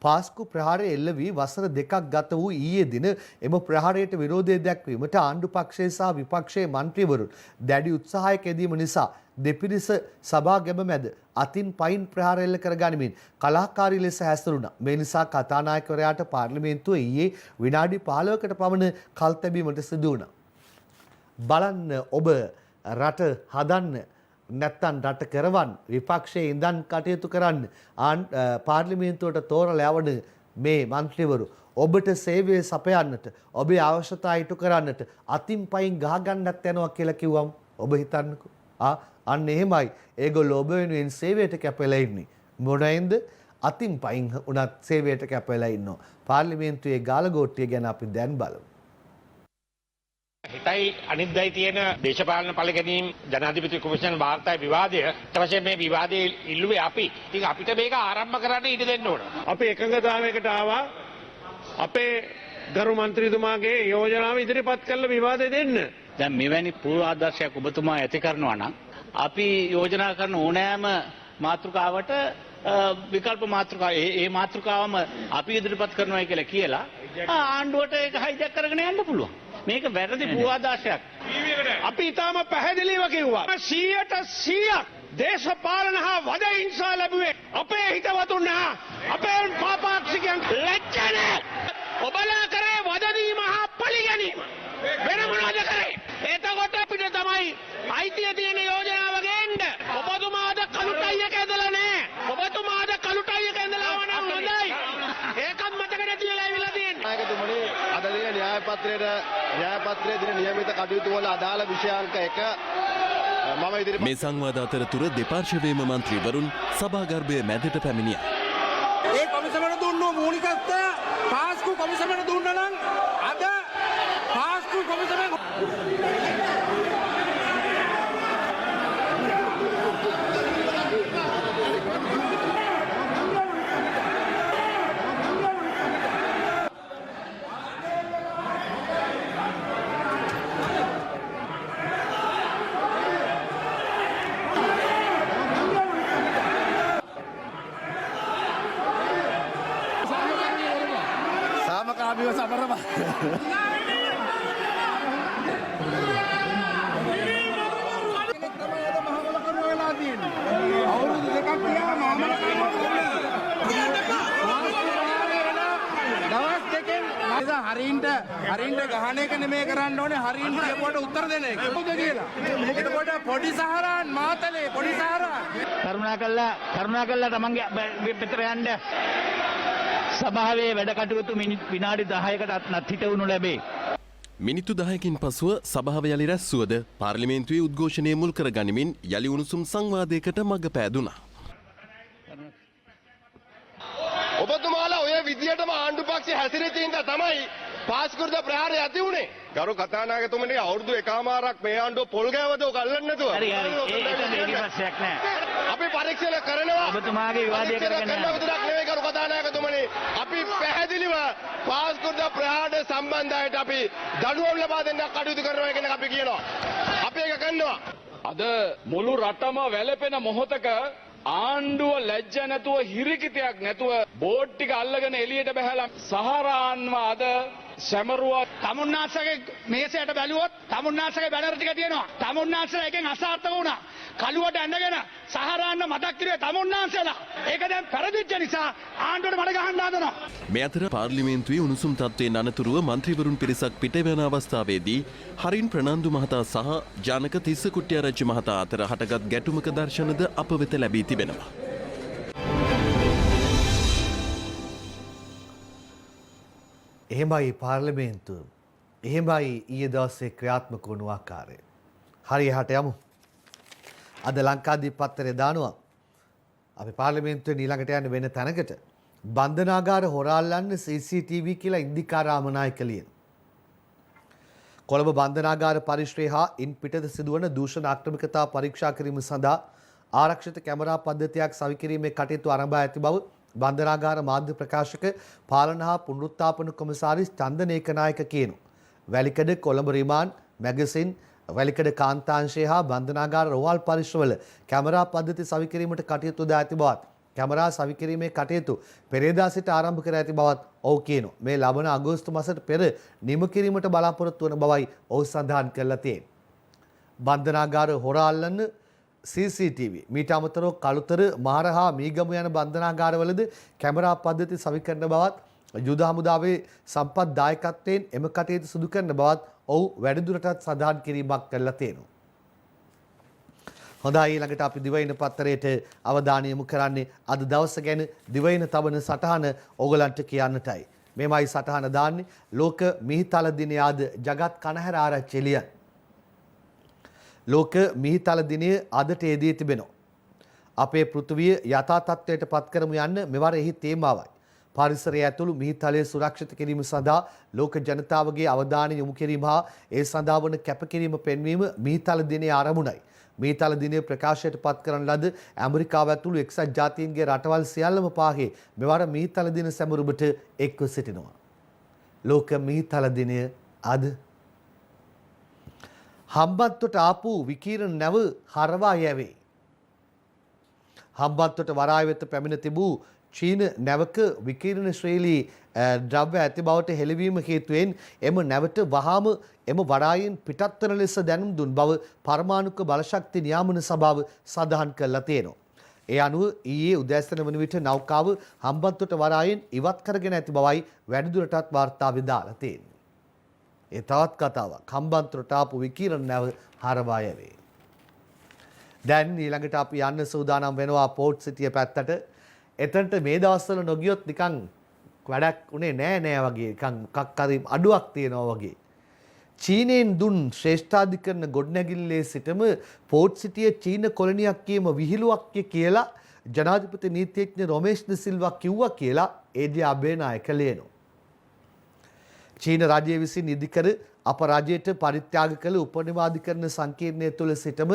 පාස්කු ප්‍රහාරය එල්ල වී වසර දෙකක් ගත වූ ඊයේ දින එම ප්‍රහාරයට විරෝධය දැක්වීමට ආණ්ඩු පක්ෂයේ සහ විපක්ෂයේ මන්ත්‍රීවරුන් දැඩි උත්සාහයක යෙදීම නිසා දෙපිරිස සභා ගැබ මැද අතින් පයින් ප්‍රහාර එල්ල කර ගනිමින් කලාකාරී ලෙස හැසිරුණා. මේ නිසා කතානායකවරයාට පාර්ලිමේන්තුව ඊයේ විනාඩි 15කට පමණ කල් තැබීමට සිදු වුණා. බලන්න ඔබ රට හදන්න නැත්තම් රට කරවන්න විපක්ෂයේ ඉඳන් කටයුතු කරන්න පාර්ලිමේන්තුවට තෝරලා යවන මේ മന്ത്രിවරු ඔබට සේවය සපයන්නට ඔබේ අවශ්‍යතා ඉටු කරන්නට අතින් පයින් ගහ ගන්නත් යනවා කියලා කිව්වම් ඔබ හිතන්නකෝ අන්න එහෙමයි ඒගොල්ලෝ ඔබ වෙනුවෙන් සේවයට කැපෙලා ඉන්නේ මොනෙන්ද අතින් පයින් උනත් සේවයට කැපෙලා ඉන්නවා පාර්ලිමේන්තුවේ ගාලගෝට්ටිය ගැන අපි දැන් බලමු. හිතයි අනිද්දයි තියෙන දේශපාලන පළ ගැනීම ජනාධිපති කොමිෂන් වාර්තාවේ විවාදය ඊට මේ විවාදයේ ඉල්ලුවේ අපි. ඉතින් අපිට මේක ආරම්භ කරන්න ඉඩ දෙන්න ඕන. අපි එකඟතාවයකට ආවා අපේ ගරු මන්ත්‍රීතුමාගේ යෝජනාව ඉදිරිපත් කරලා විවාදෙ දෙන්න. දැන් මෙවැනි පූර්වාදර්ශයක් ඔබතුමා ඇති කරනවා නම් අපි යෝජනා කරන ඕනෑම මාතෘකාවට විකල්ප මාතෘකාව ඒ මාතෘකාවම අපි ඉදිරිපත් කරනවා කියලා ආණ්ඩුවට ඒක හයිජැක් කරගෙන යන්න පුළුවන්. මේක වැරදි පූර්වාදර්ශයක්. අපි ඊටාම පැහැදිලිව කිව්වා 100% දේශපාලන හා වද හිංසා ලැබුවේ අපේ හිතවතුන් හා අපේ පාපාක්ෂිකයන් ලැජ්ජනේ. ඔබලා කරේ වදදීම හා පලි ගැනීම. වෙන මොනවද කරේ? එතකොට අපිට තමයි අයිතිය තියෙන යෝජනාව ගේන්න. ඔබතුමාද කලුටයියක ඇදලා නැහැ. ඔබතුමාද කලුටයියක ඇදලා වුණා හොඳයි. ඒකත් මතක නැතිලා ඉවිලා තියෙන්නේ. නායකතුමනි අද දින න්‍යායපත්‍රයේ දින නියමිත කටයුතු වල අදාළ විෂයාංක 1 මම ඉදිරිපත් මේ සංවාද අතරතුර දෙපාර්ශවයේම මන්ත්‍රීවරුන් සභාගර්භය මැදට පැමිණියා. ඒ කොමිසමට දුන්නු මූලිකත්වය පාස්කු කොමිසමට දුන්නා නම් අද පාස්කු කොමිසමෙන් සාමකාමීව සමරම අවුරුදු දෙකක් තියා මාමල දවස් දෙකෙන් නිසා හරින්ට ගහන එක නෙමෙයි කරන්න ඕනේ හරින් කියපුවට උත්තර දෙන එක. මොකද කියලා. එතකොට පොඩි සහරාන් මාතලේ පොඩි සහරාන් කරුණාකරලා තමන්ගේ පිටර යන්න සභාවේ වැඩ කටයුතු විනාඩි 10කටත් නැතිවුණු ලැබේ. මිනිත්තු 10කින් පසුව සභාව යළි රැස්වුවද පාර්ලිමේන්තුවේ උද්ඝෝෂණය මුල් කර ගනිමින් යළි උණුසුම් සංවාදයකට මඟ පෑදුනා. ඔබතුමාලා ඔය විදියටම ආණ්ඩු පක්ෂය හැසිරෙච්ච ඉඳලා තමයි පාස්කෘත ප්‍රහාරය ඇති වුණේ. ගරු කතානායකතුමනි අවුරුදු එකමාරක් මේ ආණ්ඩුව පොල් ගෑවද ඔක අල්ලන්නේ නැතුව. හරි ඒක ප්‍රශ්නයක් නෑ. අපි පරීක්ෂණ කරනවා. ඔබතුමාගේ විවාදය කරගෙන යන්න. විතරක් නෙවෙයි ගරු කතානායකතුමනි. අපි පැහැදිලිව පාස්කෘත ප්‍රහාරය සම්බන්ධයට අපි දඩුවම් ලබා දෙන්න කටයුතු කරනවා කියන එක අපි කියනවා. අපි ඒක කරනවා. අද මුළු රටම වැළපෙන මොහොතක ආණ්ඩුව ලැජ්ජ නැතුව හිරිකිතයක් නැතුව බෝඩ් ටික අල්ලගෙන එළියට බහැලා සහරාන්ව අද සැමරුවා. තමුන්නාසගේ මේසයට බැලුවොත් තමුන්නාසගේ බැනර ටික තියෙනවා. තමුන්නාසලා එකෙන් අසාර්ථක වුණා. කළුවට ඇඳගෙන සහරාන්න මතක් කිරුවේ තමුන්නාසලා. ඒක දැන් පෙරදිච්ච නිසා ආණ්ඩුවට මඩ ගහන්න හදනවා. මේ අතර පාර්ලිමේන්තුවේ උණුසුම් තත්ත්වයෙන් අනතුරුව මන්ත්‍රීවරුන් පිරිසක් පිටවන අවස්ථාවේදී හරින් ප්‍රනාන්දු මහතා සහ ජානක තිස්ස කුට්ටිආරච්චි මහතා අතර හටගත් ගැටුමක දර්ශනද අප වෙත ලැබී තිබෙනවා. එහෙමයි පාර්ලිමේන්තුව. එහෙමයි ඊයේ දවසේ ක්‍රියාත්මක වුණු ආකාරය. හරි එහාට යමු. අද ලංකාදීප පත්තරේ දානවා. අපි පාර්ලිමේන්තුවේ ඊළඟට යන්න වෙන තැනකට බන්ධනාගාර හොරාල්ලන්න CCTV කියලා ඉන්දිකාරාම නායක ලියන. කොළඹ බන්ධනාගාර පරිශ්‍රය හා ඉන් පිටත සිදුවන දූෂණ ආක්‍රමිකතා පරීක්ෂා කිරීම සඳහා ආරක්ෂිත කැමරා පද්ධතියක් සවිකිරීමේ කටයුතු ආරම්භ ඇති බව බන්ධනාගාර මාධ්‍ය ප්‍රකාශක පාලන හා පුනරුත්ථාපන කොමසාරිස් චන්දනේක නායක කියනවා. වැලිකඩ කොළඹ රිමාන්ඩ් මැගසින් වැලිකඩ කාන්තාංශය හා බන්ධනාගාර රෝහල් පරිශ්‍රවල කැමරා පද්ධති සවිකිරීමට කටයුතු ද ඇති බවත් කැමරා සවිකිරීමේ කටයුතු පෙරේදා සිට ආරම්භ කර ඇති බවත් ඔහු කියනවා. මේ ලබන අගෝස්තු මාසයට පෙර නිම කිරීමට බලාපොරොත්තු වන බවයි ඔහු සඳහන් කරලා තියෙන්නේ. බන්ධනාගාර හොරා අල්ලන්න CCTV මීට අමතරව කළුතර මහරහා මීගමු යන බන්ධනාගාරවලද කැමරා පද්ධති සවිකරන බවත් යුද හමුදාවේ සම්පත් දායකත්වයෙන් එම කටයුතු සිදු කරන බවත් ඔහු වැඩිදුරටත් සඳහන් කිරීමක් කරලා තියෙනවා. හොඳයි ඊළඟට අපි දිවයින පත්තරයට අවධානය යොමු කරන්නේ අද දවස ගැන දිවයින තබන සටහන ඕගලන්ට කියන්නටයි. මේමයි සටහන දාන්නේ ලෝක මිහිතල දිනය අද ජගත් කනහැර ආරච්චි එළියන්. ලෝක මිහිතල දිනය අදට යෙදී තිබෙනවා. අපේ පෘථිවිය යථා තත්ත්වයට පත් කරමු යන්න මෙවර එහි තේමාවයි. පරිසරය ඇතුළු මිහිතලය සුරක්ෂිත කිරීම සඳහා ලෝක ජනතාවගේ අවධානය යොමු කිරීම හා ඒ සඳහා වන කැපකිරීම පෙන්වීම මිහිතල දිනයේ ආරමුණයි. මිහිතල දිනය ප්‍රකාශයට පත් කරන ලද ඇමරිකාව ඇතුළු එක්සත් ජාතීන්ගේ රටවල් සියල්ලම පාහේ මෙවර මිහිතල දින සැමරුමට එක්ව සිටිනවා. ලෝක මිහිතල දිනය අද හම්බන්තොට ආපු විකිරණ නැව හරවා යැවේ. හම්බන්තොට වරාය වෙත පැමිණ තිබූ චීන නැවක විකිරණ ශ්‍රේලී ද්‍රව්‍ය ඇති බවට හෙළිවීම හේතුවෙන් එම නැවට වහාම එම වරායෙන් පිටත් වන ලෙස දැනුම් දුන් බව පරමාණුක බලශක්ති නියාමන සභාව සඳහන් කරලා තියෙනවා. ඒ අනුව ඊයේ උදෑසන වන විට නෞකාව හම්බන්තොට වරායෙන් ඉවත් කරගෙන ඇති බවයි වැඩිදුරටත් වාර්තා වෙදාලා තියෙන්නේ. ඒ තවත් කතාවක්. හම්බන්තොට ආපු විකිරණ නැව හරවා යැවේ. දැන් ඊළඟට අපි යන්න සූදානම් වෙනවා පෝට් සිටිය පැත්තට. එතනට මේ දවස්වල නොගියොත් නිකන් වැඩක් උනේ නෑ වගේ නිකන් මොකක් හරි අඩුවක් තියෙනවා වගේ. චීනයෙන් දුන් ශ්‍රේෂ්ඨාධිකරණ ගොඩනැගිල්ලේ සිටම පෝට් සිටිය චීන කොලනියක් කියම විහිළුවක් කියලා ජනාධිපති නීතිඥ රොමේෂ් ද සිල්වා කිව්වා කියලා ඒ.ජේ. අබේනායක ලියනවා. චීන රජය විසින් ඉදිකර අප රජයට පරිත්‍යාග කළ උපනිවාධිකරණ සංකීර්ණය තුළ සිටම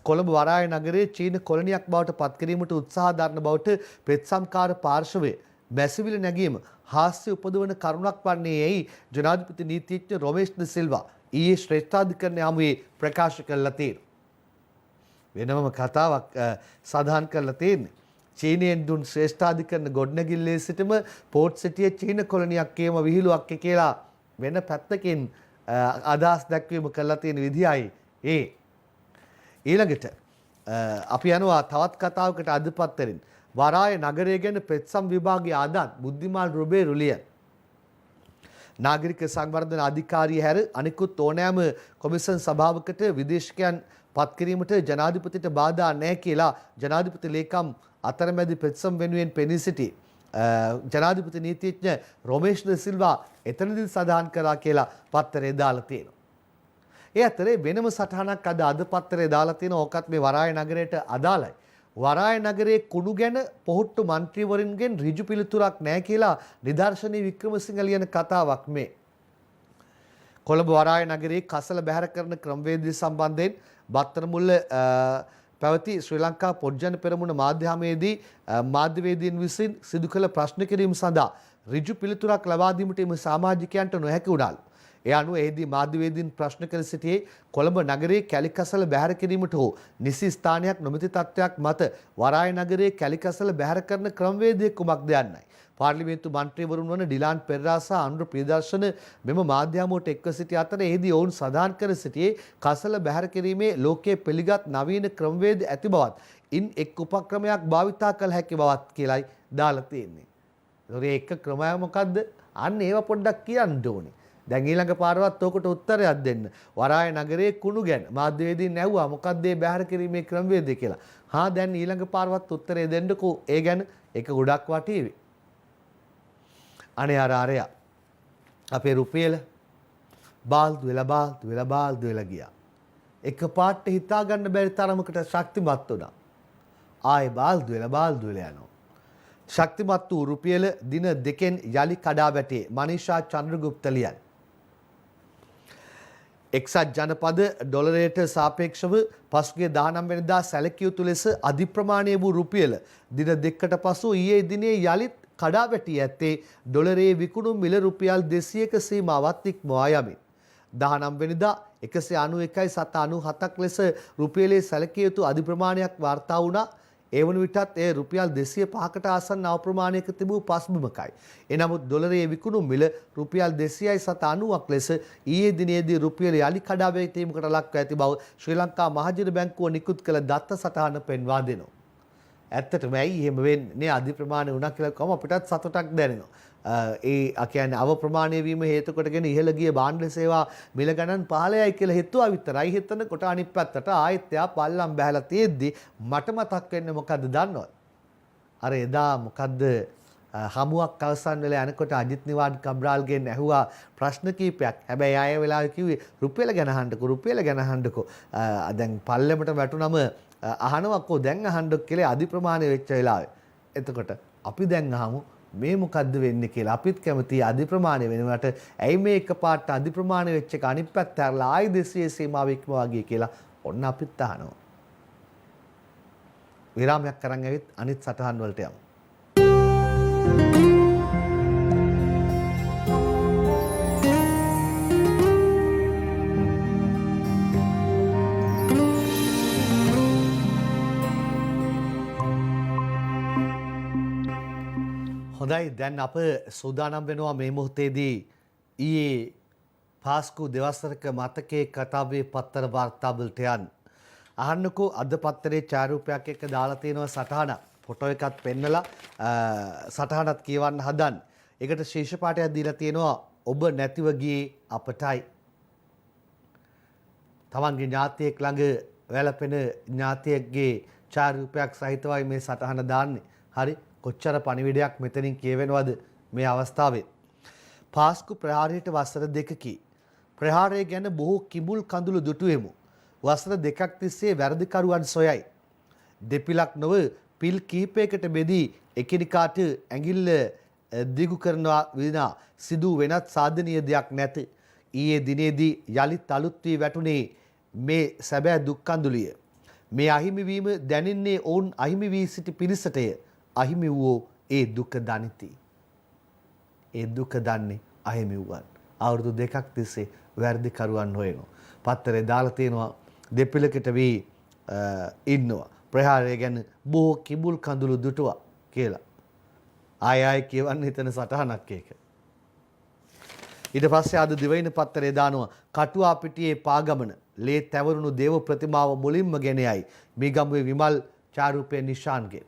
කොළඹ වරාය නගරයේ චීන කොලනියක් බවට පත් කිරීමට උත්සාහ දරන බවට පෙත්සම්කාර පාර්ශවය මැසිවිලි නැගීම හාස්‍ය උපදවන කරුණක් වන්නේ යයි ජනාධිපති නීතිඥ රොමේෂ් ද සිල්වා ඊයේ ශ්‍රේෂ්ඨාධිකරණ හමුවේ ප්‍රකාශ කළා තියෙනවා. වෙනම කතාවක් සඳහන් කරලා තියෙන්නේ. චීනයෙන් දුන් ශ්‍රේෂ්ඨාධිකරණ ගොඩනැගිල්ලේ සිටම පෝට් සිටියේ චීන කොලනියක් කියම විහිළුවක් කියලා වෙන පැත්තකින් අදහස් දැක්වීම කරලා තියෙන විදියයි ඒ. ඊළඟට අපි යනවා තවත් කතාවකට අද පත්තරෙන්. වරාය නගරය ගැන පෙත්සම් විභාගයේ ආදාත් බුද්ධිමාල් රුබේරු ලියන. නාගරික සංවර්ධන අධිකාරිය හැර අනිකුත් ඕනෑම කොමිසම් සභාවකට විදේශිකයන් පත් කිරීමට ජනාධිපතිට බාධා නැහැ කියලා ජනාධිපති ලේකම් අතරමැදි පෙත්සම් වෙනුවෙන් පෙනී සිටි ජනාධිපති නීතිඥ රොමේෂ් ද සිල්වා එතනදී සඳහන් කරා කියලා පත්තරේ දාලා තියෙනවා. ඒ අතරේ වෙනම සටහනක් අද පත්තරේ දාලා තියෙනවා. ඕකත් මේ වරාය නගරයට අදාළයි. වරාය නගරයේ කුණු ගැන පොහොට්ටු മന്ത്രിවරුන්ගෙන් ඍජු පිළිතුරක් නැහැ කියලා නිදර්ශනී වික්‍රමසිංහ ලියන කතාවක් මේ. කොළඹ වරාය නගරයේ කසල බැහැර කරන ක්‍රමවේදය සම්බන්ධයෙන් බත්තරමුල්ල පැවති ශ්‍රී ලංකා පොඩ්ජන පෙරමුණ මාධ්‍යහමේදී මාධ්‍යවේදීන් විසින් සිදු කළ ප්‍රශ්න කිරීම සඳහා ඍජු පිළිතුරක් ලබා දීමට එම සමාජිකයන්ට නොහැකි වුණාලු. ඒ අනුව එහිදී මාධ්‍යවේදීන් ප්‍රශ්න කර සිටියේ කොළඹ නගරයේ කැලිකසල බැහැර කිරීමට හෝ නිසි ස්ථානයක් නොමැති තත්ත්වයක් මත වරාය නගරයේ කැලිකසල බැහැර කරන ක්‍රමවේදය කුමක්ද යන්නයි. පාර්ලිමේන්තු මන්ත්‍රීවරුන් වන ඩිලාන් පෙරේරා සහ අනුර ප්‍රියදර්ශන මෙම මාධ්‍යමෝට එක්ව සිටි අතර එහිදී ඔවුන් සඳහන් කර සිටියේ කසල බැහැර කිරීමේ ලෝකයේ පිළිගත් නවීන ක්‍රමවේද ඇති බවත් ඉන් එක් උපක්‍රමයක් භාවිතා කළ හැකි බවත් කියලායි දාලා තියෙන්නේ. ඒක ක්‍රමය මොකද්ද? අන්න ඒව පොඩ්ඩක් කියන්න ඕනේ. දැන් ඊළඟ පාරවත් ඔකට උත්තරයක් දෙන්න. වරාය නගරයේ කුණු ගැන මාධ්‍යවේදීන් ඇහුවා මොකද්ද මේ බැහැර කිරීමේ ක්‍රමවේදය කියලා. හා දැන් ඊළඟ පාරවත් උත්තරේ දෙන්නකෝ. ඒ ගැන ඒක ගොඩක් වටීවි. අනේ අරය අපේ රුපියල බාල්දු වෙලා ගියා. එකපාරට හිතා ගන්න බැරි තරමකට ශක්තිමත් වුණා. ආයේ බාල්දු වෙලා යනවා. ශක්තිමත් වූ රුපියල දින දෙකෙන් යලි කඩා වැටේ. මනීෂා චන්ද්‍රගුප්ත ලියන. එක්සත් ජනපද ඩොලරයට සාපේක්ෂව පසුගිය 19 වෙනිදා සැලකිය යුතු ලෙස අධි ප්‍රමාණීය වූ රුපියල දින දෙකකට පසු ඊයේ දිනේ යලිත් කඩා වැටී ඇත්තේ ඩොලරයේ විකුණුම් මිල රුපියල් 200ක සීමාවත් ඉක්මවා යමින් 19 වෙනිදා 191.97ක් ලෙස රුපියලේ සැලකිය යුතු අධි ප්‍රමාණයක් වාර්තා වුණා. ඒ වන විටත් එය රුපියල් 205කට ආසන්න නව ප්‍රමාණයක තිබූ පස්බිමකයි. එනමුත් ඩොලරයේ විකුණුම් මිල රුපියල් 290ක් ලෙස ඊයේ දිනේදී රුපියල යලි කඩා වැටීමකට ලක්ව ඇති බව ශ්‍රී ලංකා මහජන බැංකුව නිකුත් කළ දත්ත සටහන පෙන්වා දෙනවා. ඇත්තටම ඇයි එහෙම වෙන්නේ? අධි ප්‍රමාණය වුණා කියලා කොහොම අපිටත් සතුටක් දැනෙනවා. ඒ කියන්නේ අව ප්‍රමාණය වීම හේතු කොටගෙන ඉහළ ගිය භාණ්ඩ සේවා මිල ගණන් 15යි කියලා හිතුවා විතරයි. හිතනකොට අනිත් පැත්තට ආයෙත් යා පල්ලම් බහැලා තියෙද්දි මට මතක් වෙන්නේ මොකද්ද දන්නවද? අර එදා මොකද්ද හමුවක් අවසන් වෙලා යනකොට අජිත් නිවාඩ් කබ්‍රාල්ගෙන් ඇහුවා ප්‍රශ්න කීපයක්. හැබැයි ආයෙ වෙලාවෙ කිව්වේ රුපියල ගැන අහන්නකෝ. දැන් පල්ලෙමට වැටුනම අහනවකෝ දැන් අහන්නකො කියලා අධි ප්‍රමාණය වෙච්ච වෙලාවේ. එතකොට අපි දැන් අහමු මේ මොකද්ද වෙන්නේ කියලා. අපිත් කැමති අධි ප්‍රමාණය වෙනවට ඇයි මේ එකපාරට අධි ප්‍රමාණය වෙච්ච එක අනිත් පැත්ත ඇරලා ආයි 200 සීමාව ඉක්මවා ගියේ කියලා ඔන්න අපිත් අහනවා. විරාමයක් කරන් ඇවිත් අනිත් සටහන් වලට යමු. හොඳයි දැන් අප සූදානම් වෙනවා මේ මොහොතේදී ඊයේ පාස්කු දෙවසරක මතකයේ කතාවේ පත්තර වාර්තාවලට යන්න. අහන්නකෝ අද පත්තරේ ඡායාරූපයක් එක්ක දාලා තියෙනවා සටහනක්. ෆොටෝ එකක් පෙන්නලා සටහනක් කියවන්න හදන්න. ඒකට ශීර්ෂ පාඨයක් දීලා තියෙනවා ඔබ නැතිව ගියේ අපටයි. තමන්ගේ ඥාතියෙක් ළඟ වැළපෙන ඥාතියෙක්ගේ ඡායාරූපයක් සහිතවයි මේ සටහන දාන්නේ. හරි කොච්චර පණිවිඩයක් මෙතනින් කියවෙනවද මේ අවස්ථාවේ. පාස්කු ප්‍රහාරයට වසර දෙකකි. ප්‍රහාරය ගැන බොහෝ කිඹුල් කඳුළු දුටුවෙමු. වසර දෙකක් තිස්සේ වැරදිකරුවන් සොයයි. දෙපිලක් නොව පිල් කිහිපයකට බෙදී එකිනෙකාට ඇඟිල්ල දිගු කරනවා විනා සිදු වෙනත් සාධනීය දෙයක් නැත. ඊයේ දිනේදී යලිත් අලුත් වී වැටුනේ මේ සැබෑ දුක් කඳුලිය. මේ අහිමි වීම දැනින්නේ ඔවුන් අහිමි වී සිටි පිරිසටය. අහිමි වූ ඒ දුක දනිති. ඒ දුක දන්නේ අහිමි වූවන්. අවුරුදු දෙකක් තිස්සේ වැරදිකරුවන් හොයනවා. පත්තරේ දාලා තියෙනවා දෙපිලකට වී ඉන්නවා. ප්‍රහාරය ගැන බොහෝ කිඹුල් කඳුළු දුටුවා කියලා. ආය කියවන්න හිතන සටහනක් ඒක. ඊට පස්සේ අද දිවයින පත්තරේ දානවා කටුවා පිටියේ පාගමන ලේ තැවරුණු දේව ප්‍රතිමාව මුලින්ම ගෙන යයි. මීගම්බුවේ විමල් චාරූපේ නිශාන්ගේ.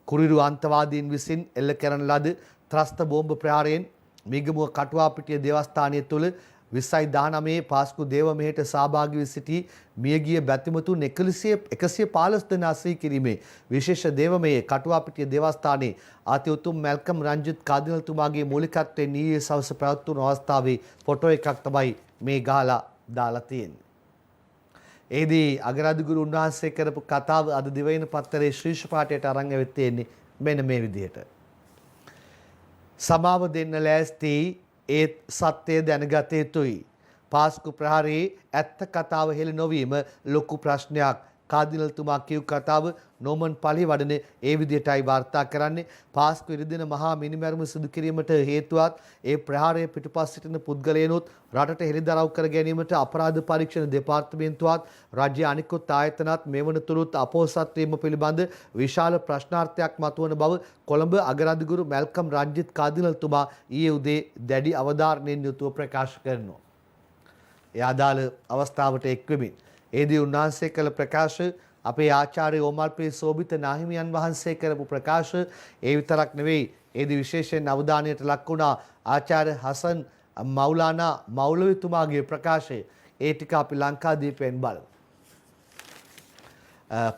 කුරිරු අන්තවාදීන් විසින් එල්ල කරන ලද ත්‍රස්ත බෝම්බ ප්‍රහාරයෙන් මිගමුව කටුවාපිටිය දේවස්ථානය තුළ 2019 පාස්කු දේව මෙහෙට සහභාගී වී සිටි මියගිය බැතිමතුන් 115 දෙනා සිහි කිරීමේ විශේෂ දේවමයේ කටුවාපිටිය දේවස්ථානයේ අති උතුම් මැල්කම් රංජිත් කාදිනල්තුමාගේ මූලිකත්වයෙන් ඊයේ සවස පැවැත්වුණු අවස්ථාවේ ෆොටෝ එකක් තමයි මේ ගහලා දාලා තියෙන්නේ. එෙහිදී අගරාදුගුරු උන්වහන්සේ කරපු කතාව අද දිවයින පත්තරේ ශ්‍රීෂ පාඨයට අරන් ඇවිත් තියෙන්නේ මෙන්න මේ විදිහට. සමාව දෙන්න ලෑස්ති ඒත් සත්‍යය දැනගත යුතුයි. පාස්කු ප්‍රහාරයේ ඇත්ත කතාව හෙළ නොවීම ලොකු ප්‍රශ්නයක්. කාදිනල්තුමා කියු කතාව නෝමන් පලි වඩන ඒ විදිහටයි වාර්තා කරන්නේ. පාස්කු ඉරිදින මහා මිනිමැරුම සිදු කිරීමට හේතුවත් ඒ ප්‍රහාරයේ පිටුපස් සිටින පුද්ගලයනුත් රටට හෙළිදරව් කර ගැනීමට අපරාධ පරීක්ෂණ දෙපාර්තමේන්තුවත් රාජ්‍ය අනිකුත් ආයතනත් මෙවනතුරුත් අපොහොසත් වීම පිළිබඳ විශාල ප්‍රශ්නාර්ථයක් මතුවන බව කොළඹ අගරාදුගුරු මැල්කම් රංජිත් කාදිනල්තුමා ඊයේ උදේ දැඩි අවධාරණයෙන් යුතුව ප්‍රකාශ කරනවා. ඒ අදාළ අවස්ථාවට එක්වෙමින් ඒදී උන්වහන්සේ කළ ප්‍රකාශ අපේ ආචාර්ය ඕමල්පේ සෝබිත නාහිමියන් වහන්සේ කරපු ප්‍රකාශ ඒ විතරක් නෙවෙයි ඒදී විශේෂයෙන් අවධානයට ලක් වුණා ආචාර්ය හසන් මෞලානා මෞලවිතුමාගේ ප්‍රකාශය. ඒ ටික අපි ලංකාදීපයෙන් බලමු.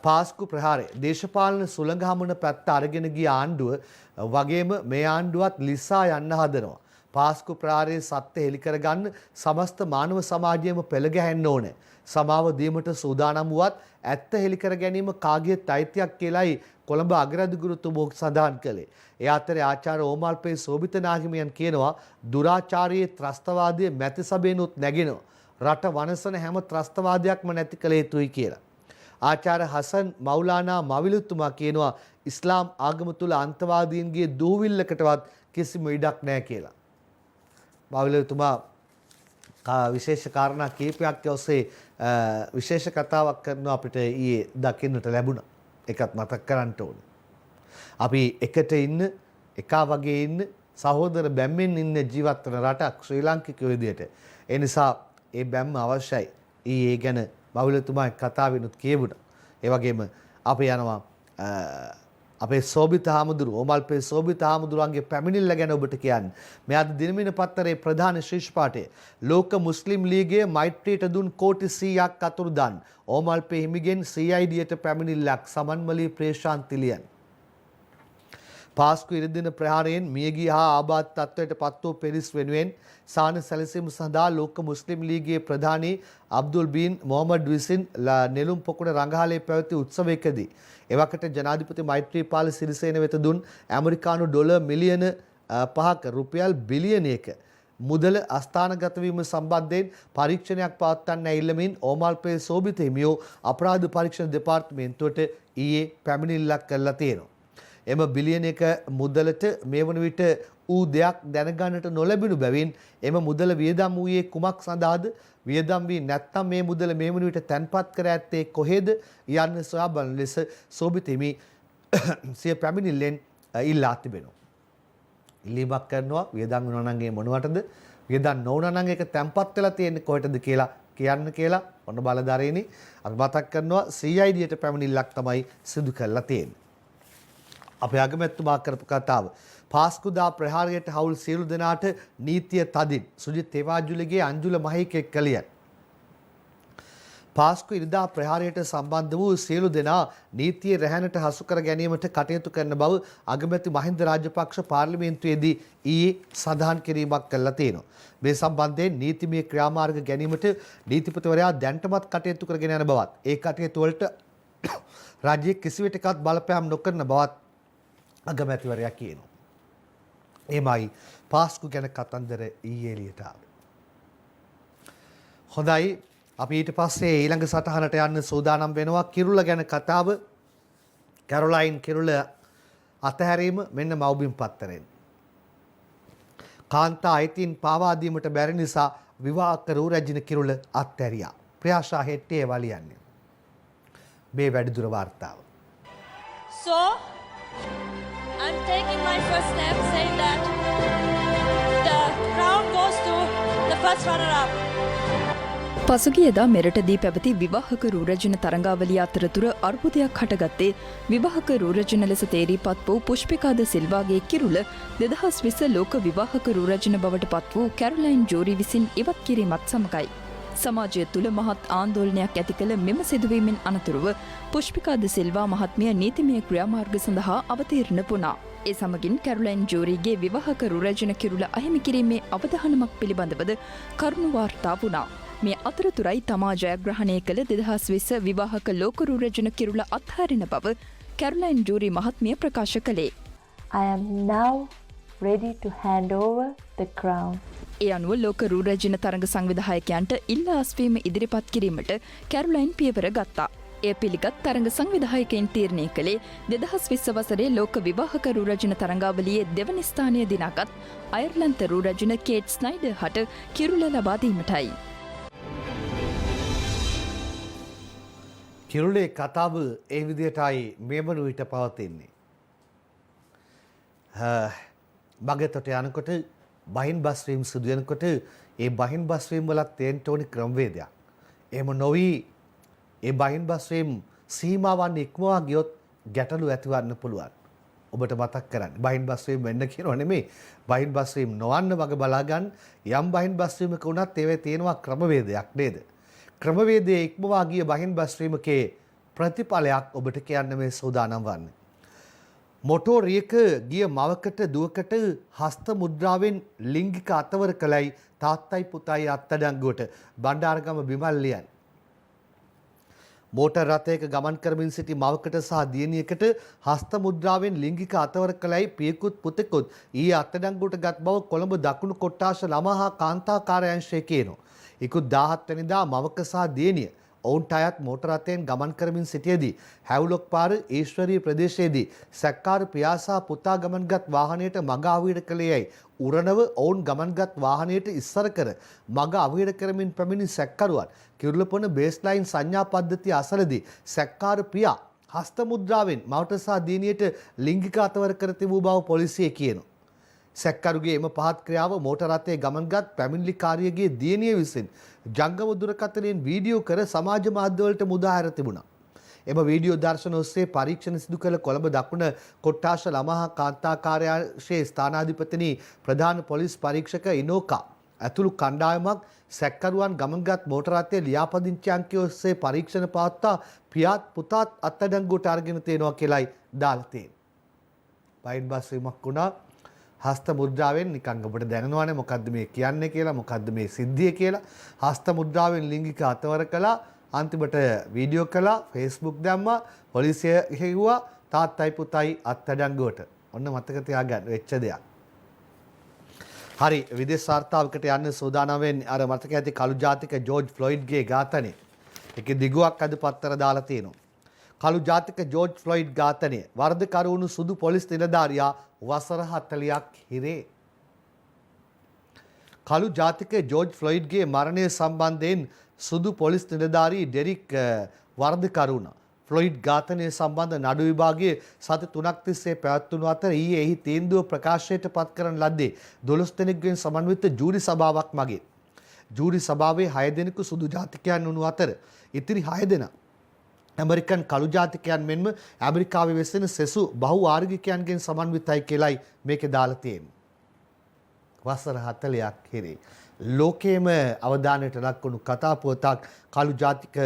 පාස්කු ප්‍රහාරය දේශපාලන සුළඟ හමුන පැත්ත අරගෙන ගිය ආණ්ඩුව වගේම මේ ආණ්ඩුවත් ලිස්සා යන්න හදනවා. පාස්කු ප්‍රහාරයේ සත්‍ය හෙළි කරගන්න සමස්ත මානව සමාජයම පෙළ ගැහෙන්න ඕනේ. සමාව දීමට සූදානම් වුවත් ඇත්ත හෙළි කර ගැනීම කාගේත් අයිතියක් කියලායි කොළඹ අගරාදුගුරුතුමෝ සඳහන් කළේ. ඒ අතරේ ආචාර්ය ඕමල්පේ සෝබිත නාහිමියන් කියනවා දුරාචාරයේ ත්‍රස්තවාදයේ මැති සබේනුත් නැගෙනවා. රට වනසන හැම ත්‍රස්තවාදයක්ම නැති කළ යුතුයි කියලා. ආචාර්ය හසන් මෞලානා මවිලුතුමා කියනවා ඉස්ලාම් ආගම තුල අන්තවාදීන්ගේ දූවිල්ලකටවත් කිසිම ඉඩක් නැහැ කියලා. මවිලුතුමා විශේෂ කාරණා කීපයක් ඔස්සේ විශේෂ කතාවක් කරනවා අපිට ඊයේ දකින්නට ලැබුණා. ඒකත් මතක් කරන්න ඕනේ. අපි එකට ඉන්න එකා වගේ ඉන්න සහෝදර බැම්මෙන් ඉන්න ජීවත් වෙන රටක් ශ්‍රී ලාංකිකයෝ විදියට. ඒ නිසා ඒ බැම්ම අවශ්‍යයි. ඊයේ ගැන මවුලතුමා කතාවෙනුත් කියවුණා. ඒ වගේම අපි යනවා අපේ සෝබිත හාමුදුරු ඕමල්පේ සෝබිත හාමුදුරුවන්ගේ පැමිණිල්ල ගැන ඔබට කියන්න. මේ අද දිනමින පත්තරේ ප්‍රධාන ශීර්ෂ පාඨය ලෝක මුස්ලිම් ලීගයේ මෛත්‍රියට දුන් කෝටි 100ක් අතුරුදන්. ඕමල්පේ හිමිගෙන් CIDට පැමිණිල්ලක් සමන්මලී ප්‍රේශාන්ති ලියන. පාස්කු ඉරිදින ප්‍රහාරයෙන් මියගිය හා ආබාධ තත්ත්වයට පත් වූ පෙරිස් වෙනුවෙන් සාන සැලසීම සඳහා ලෝක මුස්ලිම් ලීගයේ ප්‍රධානී අබ්දුල් බීන් මොහමඩ් විසින් නෙළුම් පොකුණ රඟහලේ පැවති උත්සවයකදී එවකට ජනාධිපති මෛත්‍රීපාල සිරිසේන වෙත දුන් ඇමරිකානු ඩොලර් මිලියන 5ක රුපියල් බිලියනයක මුදල අස්ථානගත වීම සම්බන්ධයෙන් පරීක්ෂණයක් පවත්වන්න ඇවිල්ලමින් ඕමල්පේ සෝබිත හිමියෝ අපරාධ පරීක්ෂණ දෙපාර්තමේන්තුවට ඊයේ පැමිණිල්ලක් කළා තියෙනවා. එම බිලියනයක මුදලට මේ වන විට ඌ දෙයක් දැනගන්නට නොලැබුණු බැවින් එම මුදල වියදම් වූයේ කුමක් සඳහාද? වියදම් වී නැත්නම් මේ මුදල මේ වන විට තැන්පත් කර ඇත්තේ කොහෙද යන්න සොයා බලන ලෙස සෝබිත හිමි සිය පැමිණිල්ලෙන් ඉල්ලා තිබෙනවා. ඉල්ලීමක් කරනවා වියදම් වෙනවා නම් ඒ මොනවටද? වියදම් නොවුනා නම් ඒක තැන්පත් වෙලා තියෙන්නේ කොහෙටද කියලා කියන්න කියලා ඔන්න බලධාරීනි අපි මතක් කරනවා CIDට පැමිණිල්ලක් තමයි සිදු කරලා තියෙන්නේ. අපේ අගමැතිතුමා කරපු කතාව පාස්කුදා ප්‍රහාරයට හවුල් සියලු දෙනාට නීතිය තදින් සුජිත් තේවාජුලගේ අංජුල මහේකෙක් කලියන්. පාස්කු ඉරිදා ප්‍රහාරයට සම්බන්ධ වූ සියලු දෙනා නීතිය රැහැනට හසු කර ගැනීමට කටයුතු කරන බව අගමැති මහින්ද රාජපක්ෂ පාර්ලිමේන්තුවේදී ඊයේ සඳහන් කිරීමක් කළා තියෙනවා. මේ සම්බන්ධයෙන් නීතිමය ක්‍රියාමාර්ග ගැනීමට නීතිපතිවරයා දැන්ටමත් කටයුතු කරගෙන යන බවත් ඒ කටයුතු වලට රාජ්‍ය කිසිවිටකත් බලපෑම් නොකරන බවත් අගමැතිවරයා කියනවා. එමයි පාස්කු ගැන කතන්දර ඊයේ එළියට ආවේ. හොඳයි අපි ඊට පස්සේ ඊළඟ සටහනට යන්න සූදානම් වෙනවා. කිරුළ ගැන කතාව කැරොලයින් කිරුළ අතහැරීම මෙන්න මව්බිම් පත්තරෙන්. කාන්තා අයිතීන් පාවා දීමට බැරි නිසා විවාහ කරු රැජින කිරුළ අත්හැරියා. ප්‍රියාෂා හෙට්ටියේ වලියන්නේ. මේ වැඩිදුර වාර්තාව. So I'm taking my first step saying that the crown goes to the first runner-up. පසුගියදා මෙරටදී පැවති විවාහක රූරජන තරංගාවලිය අතරතුර අර්බුදයක් හටගත්තේ විවාහක රූරජන ලෙස තේරීපත් වූ පුෂ්පිකාද සිල්වාගේ කිරුළ 2020 ලෝක විවාහක රූරජන බවට පත් වූ කැරොලයින් ජෝරි විසින් ඉවත් කිරීමත් සමගයි. සමාජය තුළ මහත් ආන්දෝලනයක් ඇති කළ මෙම සිදුවීමෙන් අනතුරුව පුෂ්පිකාද සිල්වා මහත්මිය නීතිමය ක්‍රියාමාර්ග සඳහා අවතීර්ණ වුණා. ඒ සමගින් කැරොලයින් ජෝරිගේ විවාහක රූරජන කිරුළ අහිමි කිරීමේ අවධානමක් පිළිබඳවද කරුණු වාර්තා වුණා. මේ අතරතුරයි තමා ජයග්‍රහණය කළ 2020 විවාහක ලෝක රූරජන කිරුළ අත්හරින බව කැරොලයින් ජෝරි මහත්මිය ප්‍රකාශ කළේ. I am now ready to hand over the crown. ඒ අනුව ලෝක රූරජන තරඟ සංවිධායකයන්ට ඉල්ලා අස්වීම ඉදිරිපත් කිරීමට කැරොලයින් පියවර ගත්තා. එය පිළිගත් තරඟ සංවිධායකයින් තීරණය කළේ 2020 වසරේ ලෝක විවාහක රූරජන තරඟාවලියේ දෙවනි ස්ථානය දිනාගත් අයර්ලන්ත රූරජන කේට් ස්නයිඩර් හට කිරුළ ලබා දීමටයි. කිරුළේ කතාව ඒ විදිහටයි මේවන විට පවතින්නේ. මගතොට යනකොට බහින් බස්වීම් සිදුවෙනකොට ඒ බහින් බස්වීම් වලත් තියෙන්න ඕනි ක්‍රමවේදයක්. එහෙම නොවි ඒ බහින් බස්වීම් සීමාවන් ඉක්මවා ගියොත් ගැටලු ඇතිවන්න පුළුවන්. ඔබට මතක් කරන්න. බහින් බස්වීම් වෙන්න කියනවා නෙමෙයි. බහින් බස්වීම් නොවන්න වගේ බලා ගන්න යම් බහින් බස්වීමක වුණත් ඒවේ තියෙනවා ක්‍රමවේදයක් නේද? ක්‍රමවේදයේ ඉක්මවා ගිය බහින් බස්වීමකේ ප්‍රතිඵලයක් ඔබට කියන්න මේ සූදානම් වන්නේ. මොටෝරියක ගිය මවකට දුවකට හස්ත මුද්‍රාවෙන් ලිංගික අතවර කළයි තාත්තයි පුතයි අත්අඩංගුවට බණ්ඩාරගම බිමල්ලියන්. මෝටර් රථයක ගමන් කරමින් සිටි මවකට සහ දියණියකට හස්ත මුද්‍රාවෙන් ලිංගික අතවර කළයි පියකුත් පුතෙකුත් ඊයේ අත්අඩංගුවට ගත් බව කොළඹ දකුණු කොට්ටාශ ළමා හා කාන්තා කාර්යාංශය කියනවා. ඉකුත් 17 වෙනිදා මවක සහ දියණිය ඔවුන්ට අයත් මෝටර රථයෙන් ගමන් කරමින් සිටියේදී හැවුලොක් පාර ඊශ්වරීය ප්‍රදේශයේදී සැක්කාරු පියා සහ පුතා ගමන්ගත් වාහනයට මග අවහිර කළේයයි උරණව ඔවුන් ගමන්ගත් වාහනයට ඉස්සර කර මග අවහිර කරමින් පැමිණි සැක්කරුවන් කිරුළපොන බේස්ලයින් සංඥා පද්ධතිය අසලදී සැක්කාරු පියා හස්ත මුද්‍රාවෙන් මවට සහ දියණියට ලිංගික අතවර කර තිබූ බව පොලිසිය කියනවා. සැක්කරුගේ එම පහත් ක්‍රියාව මෝටර රථයේ ගමන්ගත් පැමිණිලිකාරියගේ දියණිය විසින් ජංගම දුරකථනයෙන් වීඩියෝ කර සමාජ මාධ්‍යවලට මුදා හැර තිබුණා. එම වීඩියෝ දර්ශන ඔස්සේ පරීක්ෂණ සිදු කළ කොළඹ දකුණ කොට්ටාශ ළමා හා කාන්තා කාර්යාංශයේ ස්ථානාධිපතිනි ප්‍රධාන පොලිස් පරීක්ෂක ඉනෝකා ඇතුළු කණ්ඩායමක් සැක්කරුවන් ගමන්ගත් මෝටර රථයේ ලියාපදිංචි අංකය ඔස්සේ පරීක්ෂණ පවත්වා පියාත් පුතාත් අත්අඩංගුවට අරගෙන තියෙනවා කියලායි දාලා තියෙන්නේ. පයින් බස් වීමක් වුණා. හස්ත මුද්‍රාවෙන් නිකන් ඔබට දැනනවානේ මොකද්ද මේ කියන්නේ කියලා මොකද්ද මේ සිද්ධිය කියලා. හස්ත මුද්‍රාවෙන් ලිංගික අතවර කළා. අන්තිමට වීඩියෝ කළා. Facebook දැම්මා. පොලිසිය කිව්වා තාත්තයි පුතයි අත්අඩංගුවට. ඔන්න මතක තියාගන්න වෙච්ච දෙයක්. හරි විදේශ වාර්තාවකට යන්න සූදානම් වෙන්නේ අර මතක ඇති කළු ජාතික ජෝර්ජ් ෆ්ලොයිඩ්ගේ ඝාතනය. ඒකේ දිගුවක් අද පත්තර දාලා තියෙනවා. කළු ජාතික ජෝර්ජ් ෆ්ලොයිඩ් ඝාතනය වර්ධකරු වුණු සුදු පොලිස් නිලධාරියා වසර 40ක් හිරේ. කළු ජාතික ජෝර්ජ් ෆ්ලොයිඩ්ගේ මරණය සම්බන්ධයෙන් සුදු පොලිස් නිලධාරී ඩෙරික් වර්ධකරු වුණා. ෆ්ලොයිඩ් ඝාතනය සම්බන්ධ නඩු විභාගයේ සති 3ක් තිස්සේ පැවැත්වුණු අතර ඊයේ එහි තීන්දුව ප්‍රකාශයට පත් කරන ලද්දේ 12 දෙනෙකුගෙන් සමන්විත ජූරි සභාවක් මගින්. ජූරි සභාවේ 6 දෙනෙකු සුදු ජාතිකයන් වුණු අතර ඉතිරි 6 දෙනා ඇමරිකන් කළු ජාතිකයන් මෙන්ම ඇමරිකාවේ වෙසෙන සෙසු බහු වාර්ගිකයන්ගෙන් සමන්විතයි කියලයි මේකේ දාලා තියෙන්නේ. වසර 40ක් හිරේ. ලෝකයේම අවධානයට ලක් වුණු කතා පුවතක් කළු ජාතික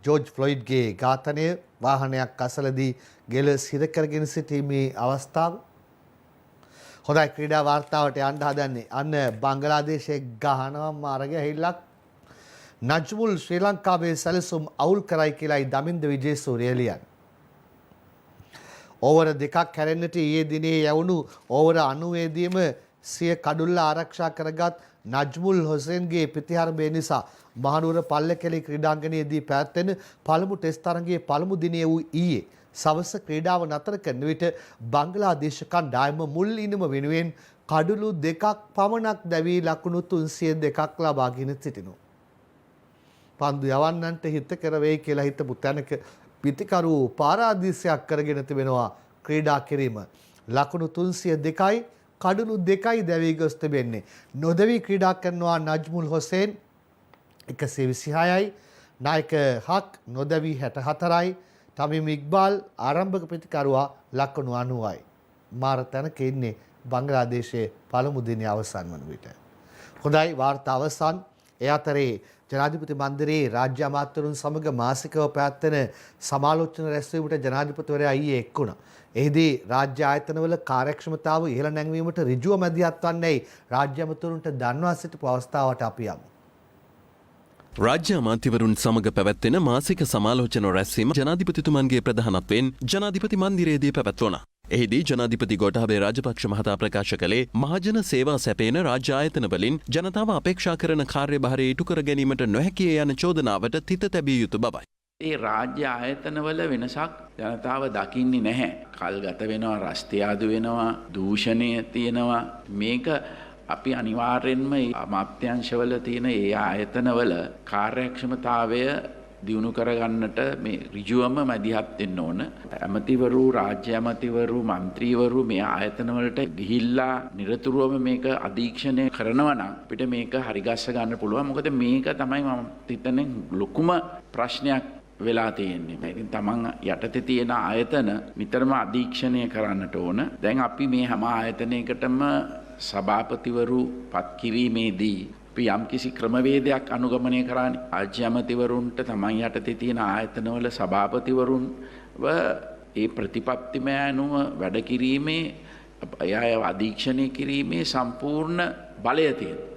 ජෝර්ජ් ෆ්ලොයිඩ්ගේ ඝාතනය වාහනයක් අසලදී ගෙල සිර කරගෙන සිටීමේ අවස්ථාව. හොඳයි ක්‍රීඩා වාර්තාවට යන්න හදන්නේ. අන්න බංගලාදේශයේ ගහනවම අරගැහිල්ලක් නජ්මුල් ශ්‍රී ලංකාවේ සැලසුම් අවුල් කරයි කියලායි දමින්ද විජේසූරිය ලියන්නේ. ඕවර දෙකක් හැරෙන්නට ඊයේ දිනේ යවුණු ඕවර 90 දීම සිය කඩුල්ල ආරක්ෂා කරගත් නජ්මුල් හොසේන්ගේ ප්‍රතිහාරය නිසා මහනුවර පල්ලකැලේ ක්‍රීඩාංගණයේදී පැවැත්වෙන පළමු ටෙස්ට් තරගයේ පළමු දිනය වූ ඊයේ සවස ක්‍රීඩාව නතර කරන විට බංගලාදේශ කණ්ඩායම මුල් ඉනිම වෙනුවෙන් කඩුළු දෙකක් පමණක් දැවී ලකුණු 302ක් ලබාගෙන සිටිනවා. පන්දු යවන්නන්ට හිත කර වෙයි කියලා හිතපු තැනක පිතිකරු පාරාදීසයක් කරගෙන තිබෙනවා ක්‍රීඩා කිරීම. ලකුණු 302යි කඩුළු 2යි දැවී ගොස් තිබෙන්නේ. නොදැවී ක්‍රීඩා කරනවා නජ්මුල් හොසේන් 126යි, නායක හක් නොදැවී 64යි, තමීම් ඉක්බාල් ආරම්භක ප්‍රතිකරුවා ලකුණු 90යි. මාර තැනක ඉන්නේ බංග්ලාදේශයේ පළමු දිනේ අවසන් වන විට. හොඳයි වාර්තා අවසන්. ඒ අතරේ ජනාධිපති මන්දිරයේ රාජ්‍ය අමාත්‍යවරුන් සමග මාසිකව පැවැත්වෙන සමාලෝචන රැස්වීමට ජනාධිපතිවරයා ඊයේ එක් වුණා. එහිදී රාජ්‍ය ආයතනවල කාර්යක්ෂමතාව ඉහළ නැංවීමට ඍජුව මැදිහත් වන්නේයි රාජ්‍ය අමාත්‍යවරුන්ට දන්වා සිටපු අවස්ථාවට අපි යමු. රාජ්‍ය අමාත්‍යවරුන් සමග පැවැත්වෙන මාසික සමාලෝචන රැස්වීම ජනාධිපතිතුමන්ගේ ප්‍රධානත්වයෙන් ජනාධිපති මන්දිරයේදී පැවැත්වුණා. එහිදී ජනාධිපති ගෝඨාභය රාජපක්ෂ මහතා ප්‍රකාශ කළේ මහජන සේවා සැපේන රාජ්‍ය ආයතන වලින් ජනතාව අපේක්ෂා කරන කාර්යභාරය ඉටු කර ගැනීමට නොහැකිය යන චෝදනාවට තිත තැබිය යුතු බවයි. ඒ රාජ්‍ය ආයතනවල වෙනසක් ජනතාව දකින්නේ නැහැ. කල් ගත වෙනවා, රස්තිය ආදු වෙනවා, දූෂණය තියෙනවා. මේක අපි අනිවාර්යෙන්ම අමාත්‍යාංශවල තියෙන ඒ ආයතනවල කාර්යක්ෂමතාවය දියුණු කරගන්නට මේ ඍජුවම මැදිහත් වෙන්න ඕන. ඇමතිවරු, රාජ්‍ය ඇමතිවරු, മന്ത്രിවරු මේ ආයතනවලට ගිහිල්ලා නිරතුරුවම මේක අධීක්ෂණය කරනවා නම් අපිට මේක හරිගස්ස ගන්න පුළුවන්. මොකද මේක තමයි මම හිතන්නේ ලොකුම ප්‍රශ්නයක් වෙලා තියෙන්නේ. ඉතින් තමන් යටතේ තියෙන ආයතන නිතරම අධීක්ෂණය කරන්නට ඕන. දැන් අපි මේ හැම ආයතනයකටම සභාපතිවරු පත් කිරීමේදී අපි යම්කිසි ක්‍රමවේදයක් අනුගමනය කරන්නේ. රාජ්‍ය ඇමතිවරුන්ට තමන් යටතේ තියෙන ආයතනවල සභාපතිවරුන්ව ඒ ප්‍රතිපත්තිමය අනුව වැඩ කිරීමේ අය අධීක්ෂණය කිරීමේ සම්පූර්ණ බලය තියෙනවා.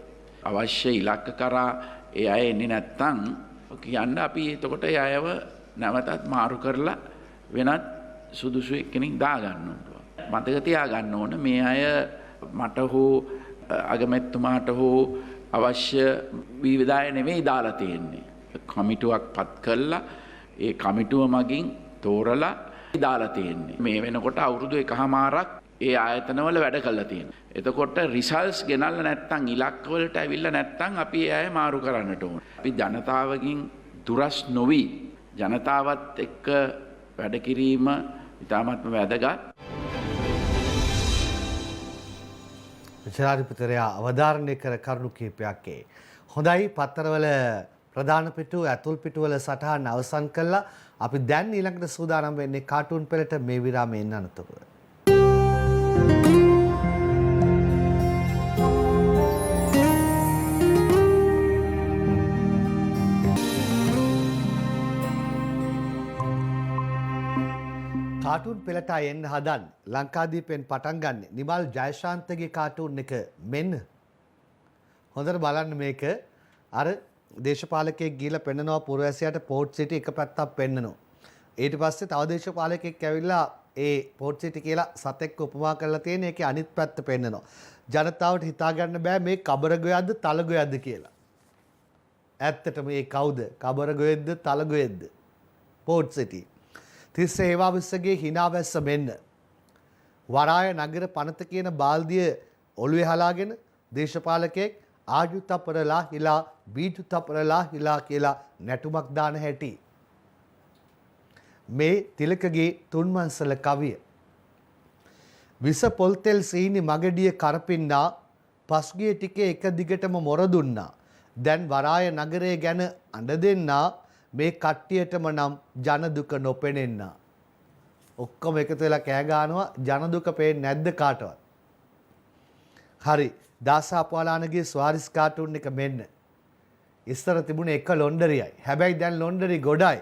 අවශ්‍ය ඉලක්ක කරා ඒ අය එන්නේ නැත්නම් කියන්න අපි එතකොට ඒ අයව නැවතත් මාරු කරලා වෙනත් සුදුසු එක්කෙනෙක් දාගන්න ඕන. මතක තියාගන්න ඕන මේ අය මට හෝ අගමැතිතුමාට හෝ අවශ්‍ය විවිධාය නෙවෙයි දාලා තියෙන්නේ. කමිටුවක් පත් කළා ඒ කමිටුව මගින් තෝරලා දාලා තියෙන්නේ. මේ වෙනකොට අවුරුදු 1මාරක් ඒ ආයතනවල වැඩ කළා තියෙනවා. එතකොට රිසල්ට්ස් ගෙනල්ලා නැත්නම් ඉලක්ක වලට ඇවිල්ලා නැත්නම් අපි ඒ අය මාරු කරන්නට ඕන. අපි ජනතාවගෙන් දුරස් නොවි ජනතාවත් එක්ක වැඩ කිරීම ඉතාමත්ම වැදගත්. ජනාධිපතිවරයා අවධාරණය කර කරුණු කිහිපයක් ඒ. හොඳයි පත්තරවල ප්‍රධාන පිටු ඇතුල් පිටුවල සටහන් අවසන් කළා. අපි දැන් ඊළඟට සූදානම් වෙන්නේ කාටුන් පෙළට මේ විරාමයෙන් අනතුරුව. කාටුන් පෙළට එන්න හදන් ලංකාදීපෙන් පටන් ගන්න නිමල් ජයශාන්තගේ කාටුන් එක මෙන්න හොඳට බලන්න මේක අර දේශපාලකයෙක් ගිහිල්ලා පෙන්නනවා පුරවැසියාට පෝට් සිටි එක පැත්තක් පෙන්නනවා ඊට පස්සේ තව දේශපාලකයෙක් ඇවිල්ලා ඒ පෝට් සිටි කියලා සතෙක් උපමා කරලා තියෙන එකේ අනිත් පැත්ත පෙන්නනවා ජනතාවට හිතා ගන්න බෑ මේ කබර ගොයක්ද තල ගොයක්ද කියලා ඇත්තටම මේ කවුද කබර ගොයෙක්ද තල ගොයෙක්ද පෝට් සිටි තිස්ස හේවාවිස්සගේ හිනාවැස්ස මෙන්න. වරාය නගර පනත කියන බාල්දිය ඔළුවේ හලාගෙන දේශපාලකයෙක් ආජු තපරලා හිලා බීජු තපරලා හිලා කියලා නැටුමක් දාන හැටි. මේ තිලකගේ තුන්වංශල කවිය. විස පොල්තෙල් සීනි මගඩිය කරපින්නා පස්ගිය ටිකේ එක දිගටම මොර දුන්නා. දැන් වරාය නගරය ගැන අඬ දෙන්නා මේ කට්ටියටම නම් ජන දුක නොපෙනෙන්න. ඔක්කොම එකතු වෙලා කෑ ගන්නවා ජන දුක පේන්නේ නැද්ද කාටවත්? හරි. දාසාපවාලානගේ ස්වාරිස් කාටුන් එක මෙන්න. ඉස්සර තිබුණේ එක ලොන්ඩරියයි. හැබැයි දැන් ලොන්ඩරි ගොඩයි.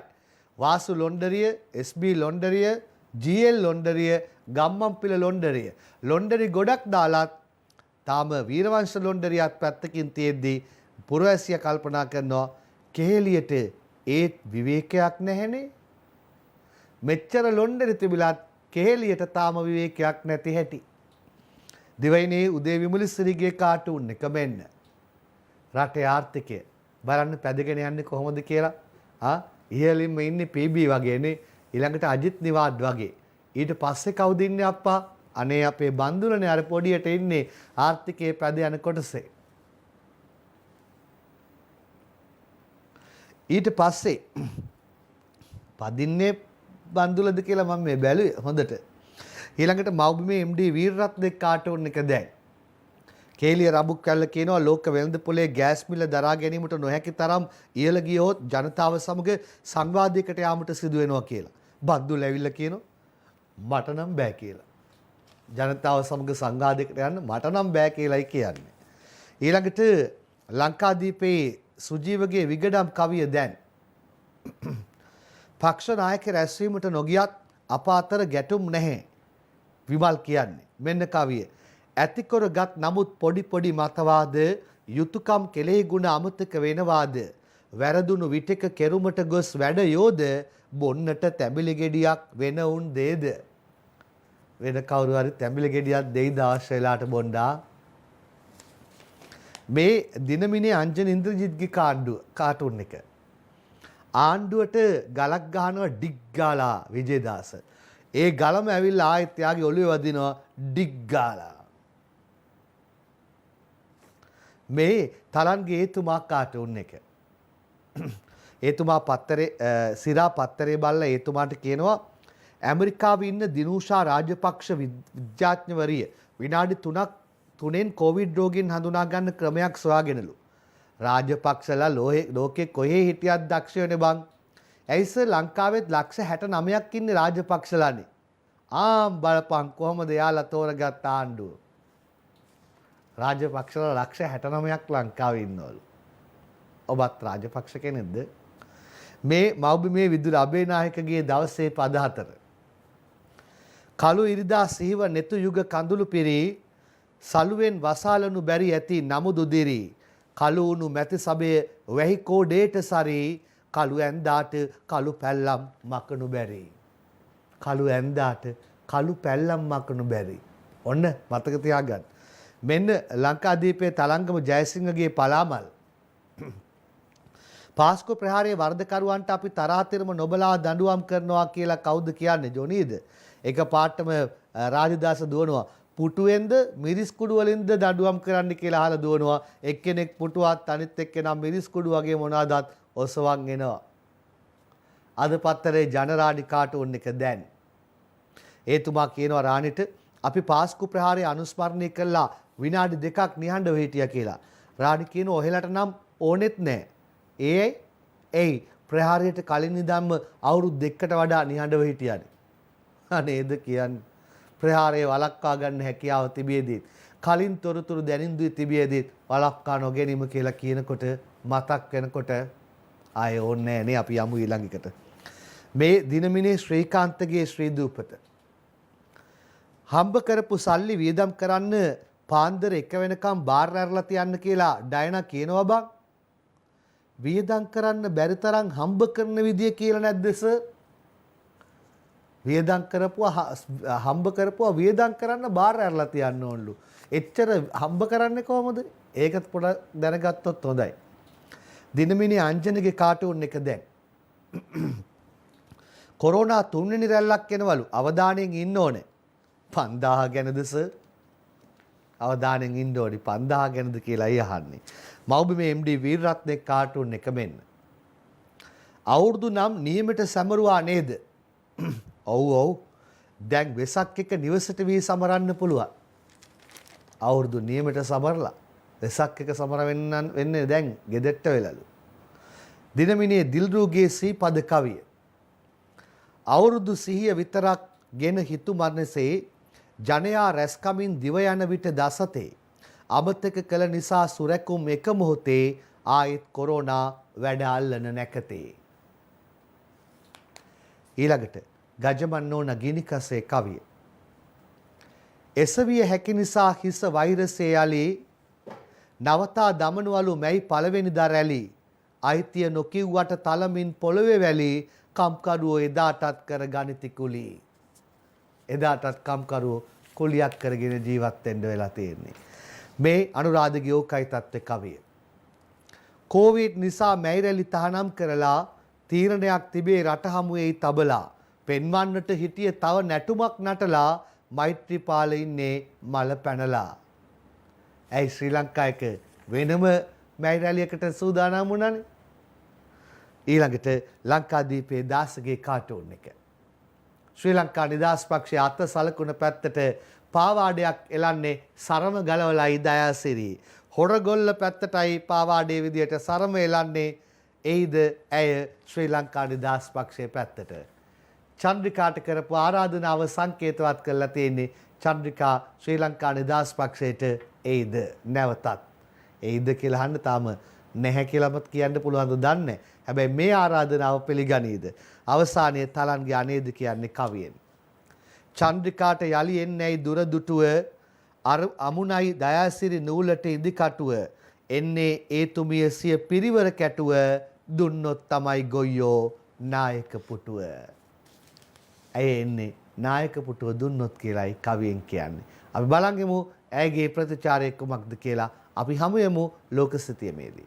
වාසු ලොන්ඩරිය, SB ලොන්ඩරිය, GL ලොන්ඩරිය, ගම්මන්පිල ලොන්ඩරිය. ලොන්ඩරි ගොඩක් දාලා තාම වීරවංශ ලොන්ඩරියත් පැත්තකින් තියෙද්දී පුරවැසියා කල්පනා කරනවා කෙහෙලියට ඒත් විවේකයක් නැහැනේ. මෙච්චර ලොන්ඩරි තිබිලත් කෙහෙලියට තාම විවේකයක් නැති හැටි. දිවයිනේ උදේ විමලිසිරිගේ කාටුන් එක මෙන්න. රටේ ආර්ථිකය බලන්න පැදගෙන යන්නේ කොහොමද කියලා. ඉහළින්ම ඉන්නේ PB වගේනේ. ඊළඟට අජිත් නිවාඩ් වගේ. ඊට පස්සේ කවුද ඉන්නේ අප්පා? අනේ අපේ බන්දුලනේ අර පොඩියට ඉන්නේ ආර්ථිකයේ පැද යන කොටසේ. ඊට පස්සේ පදින්නේ බන්දුලද කියලා මම මේ බැලුවේ හොඳට. ඊළඟට මව්බිමේ MD වීරරත්න කාටුන් එක දැන්. කේලිය රබුක් කැල්ල කියනවා ලෝක වෙළඳ පොලේ ගෑස් මිල දරා ගැනීමට නොහැකි තරම් ඉහළ ගියොත් ජනතාව සමග සංවාදයකට යාමට සිදු වෙනවා කියලා. බද්දුල ඇවිල්ලා කියනවා මට නම් බෑ කියලා. ජනතාව සමග සංවාදයකට යන්න මට නම් බෑ කියලායි කියන්නේ. ඊළඟට ලංකාදීපේ සුජීවගේ විගඩම් කවිය දැන් පක්ෂ නායක රැස්වීමට නොගියත් අප අතර ගැටුම් නැහැ විමල් කියන්නේ. මෙන්න කවිය. ඇතිකොරගත් නමුත් පොඩි පොඩි මතවාද යුතුයකම් කෙලෙහි ගුණ අමතක වෙනවාද වැරදුණු විටක කෙරුමට ගොස් වැඩ යෝද බොන්නට තැඹිලි ගෙඩියක් වෙන උන් දේද වෙන කවුරු හරි තැඹිලි ගෙඩියක් දෙයිද අවශ්‍ය වෙලාවට බොණ්ඩා. මේ දිනමිනේ අංජන ඉන්ද්‍රජිත්ගේ කාටුන් එක ආණ්ඩුවට ගලක් ගහනවා ඩිග් ගාලා විජේදාස. ඒ ගලම ඇවිල්ලා ආයෙත් යාගේ ඔළුවේ වදිනවා ඩිග් ගාලා. මේ තරන්ගේ ඒතුමා කාටුන් එක. ඒතුමා පත්තරේ සිරා පත්තරේ බලලා ඒතුමාට කියනවා ඇමරිකාවේ ඉන්න දිනූෂා රාජපක්ෂ විද්‍යාඥවරිය විනාඩි 3න් කොවිඩ් රෝගීන් හඳුනා ගන්න ක්‍රමයක් සොයාගෙනලු. රාජපක්ෂලා ලෝකේ කොහේ හිටියත් දක්ෂ වෙන්නේ බං. ඇයිස ලංකාවෙත් ලක්ෂ 69ක් ඉන්නේ රාජපක්ෂලානේ. බලපං කොහමද යාලා තෝරගත්ත ආණ්ඩුව. රාජපක්ෂලා ලක්ෂ 69ක් ලංකාවේ ඉන්නවලු. ඔබත් රාජපක්ෂ කෙනෙක්ද? මේ මව්බිමේ විදුර අබේනායකගේ දවසේ පද 4. කළු ඉරිදා සිහිව netu යුග කඳුළු පිරි සලුවෙන් වසාලනු බැරි ඇති නමුදු දිරි කළු උණු මැති සබේ වැහි කෝඩේට සරි කළු ඇන්දාට කළු පැල්ලම් මකනු බැරි. කළු ඇන්දාට කළු පැල්ලම් මකනු බැරි. ඔන්න මතක තියාගන්න. මෙන්න ලංකාදීපයේ තලංගම ජයසිංහගේ පලාමල්. පාස්කු ප්‍රහාරයේ වර්ධකරුවන්ට අපි තරහතරම නොබලා දඬුවම් කරනවා කියලා කවුද කියන්නේ ජොනීද? එක පාටම රාජදාස දුවනවා. පුටුවෙන්ද මිරිස් කුඩු වලින්ද දඬුවම් කරන්න කියලා අහලා දුවනවා. එක්කෙනෙක් පුටුවත් අනිත් එක්කෙනා මිරිස් කුඩු වගේ මොනවාදත් ඔසවන් එනවා. අද පත්තරේ ජනරාණි කාටුන් එක දැන්. ඒතුමා කියනවා රාණිට අපි පාස්කු ප්‍රහාරය අනුස්මරණය කළා විනාඩි 2ක් නිහඬව හිටියා කියලා. රාණි කියනවා ඔහෙලට නම් ඕනෙත් නැහැ. ඒයි ප්‍රහාරයට කලින් ඉඳන්ම අවුරුදු 2කට වඩා නිහඬව හිටියානේ. අනේද කියන්නේ ප්‍රහාරය වළක්වා ගන්න හැකියාව තිබියදී කලින් තොරතුරු දැනින්දුයි තිබියදී වළක්වා නොගැනීම කියලා කියනකොට මතක් වෙනකොට ආයේ ඕනේ නෑනේ අපි යමු ඊළඟ එකට. මේ දිනමිනේ ශ්‍රීකාන්තගේ ශ්‍රී දූපත හම්බ කරපු සල්ලි වියදම් කරන්න පාන්දර 1 වෙනකම් බාර් ඇරලා තියන්න කියලා ඩයනා කියනවා බං. වියදම් කරන්න බැරි තරම් හම්බ කරන විදිය කියලා නැද්ද සර්? වියදම් කරපුවා හම්බ කරපුවා වියදම් කරන්න බාර ඇරලා තියන්න ඕනලු. එච්චර හම්බ කරන්නේ කොහමද? ඒකත් පොඩක් දැනගත්තොත් හොඳයි. දිනමිනේ අංජනගේ කාටුන් එක දැන්. කොරෝනා 3 වෙනි රැල්ලක් එනවලු. අවධානයෙන් ඉන්න ඕනේ. 5000 ගැනද සර්? අවධානයෙන් ඉන්න ඕනි 5000 ගැනද කියලායි අහන්නේ. මව්බිමේ MD වීරරත්නේ කාටුන් එක මෙන්න. අවුරුදු නම් නියමයට සැමරුවා නේද? ඔව් දැන් වෙසක් එක නිවසට වී සමරන්න පුළුවන්. අවුරුදු නියමයට සමරලා වෙසක් එක සමර වෙන්නේ දැන් ගෙදරට වෙලලු. දිනමිනේ දිල්රුගේ සීපද කවිය. අවුරුදු සිහිය විතරක් ගෙන හිතු මරණසේ ජනයා රැස්කමින් දිව යන විට දසතේ අමතක කළ නිසා සුරැකුම් එක මොහොතේ ආයෙත් කොරෝනා වැඩ අල්ලන නැකතේ. ඊළඟට ගජමන්නෝන ගිනිකසේ කවිය. එසවිය හැකි නිසා හිස වෛරසය යලි නවතා දමනවලු මැයි පළවෙනිදා රැලි අයිතිය නොකිව්වට තලමින් පොළවේ වැලි කම්කරුවෝ එදාටත් කර ගනිති කුලි. එදාටත් කම්කරුවෝ කුලියක් කරගෙන ජීවත් වෙන්න වෙලා තියෙන්නේ. මේ අනුරාධගේ ඕකයි තත්ත්ව කවිය. කොවිඩ් නිසා මැයි රැලි තහනම් කරලා තීරණයක් තිබේ රට හමුවේ තබලා පෙන්වන්නට හිටිය තව නැටුමක් නටලා මෛත්‍රීපාල ඉන්නේ මල පැනලා. ඇයි ශ්‍රී ලංකා එක වෙනම මැයි රැලියකට සූදානම් වුණානේ. ඊළඟට ලංකාදීපේ දාසගේ කාටුන් එක. ශ්‍රී ලංකා නිදහස් පක්ෂයේ අත සලකුණ පැත්තට පාවාඩයක් එලන්නේ සරම ගලවලයි දයාසිරි. හොරගොල්ල පැත්තටයි පාවාඩේ විදියට සරම එලන්නේ එයිද ඇය ශ්‍රී ලංකා නිදහස් පක්ෂයේ පැත්තට. චන්ද්‍රිකාට කරපු ආරාධනාව සංකේතවත් කරලා තියෙන්නේ චන්ද්‍රිකා ශ්‍රී ලංකා නිදහස් පක්ෂයට එයිද නැවතත්. එයිද කියලා අහන්න තාම නැහැ කියලාමත් කියන්න පුළුවන්ද දන්නේ නැහැ. හැබැයි මේ ආරාධනාව පිළිගනීද? අවසානයේ තලන්ගේ අනේද කියන්නේ කවියෙන්. චන්ද්‍රිකාට යලි එන්නේයි දුර දුටුව අමුණයි දයාසිරි නූලට ඉදිකටුව එන්නේ ඒ තුමිය සිය පිරිවර කැටුව දුන්නොත් තමයි ගොයියෝ නායක පුටුව. ඇය එන්නේ නායක පුටුව දුන්නොත් කියලායි කවියෙන් කියන්නේ. අපි බලන්ගෙමු ඇයගේ ප්‍රතිචාරය කුමක්ද කියලා. අපි හමු යමු ලෝක සිතියමේදී.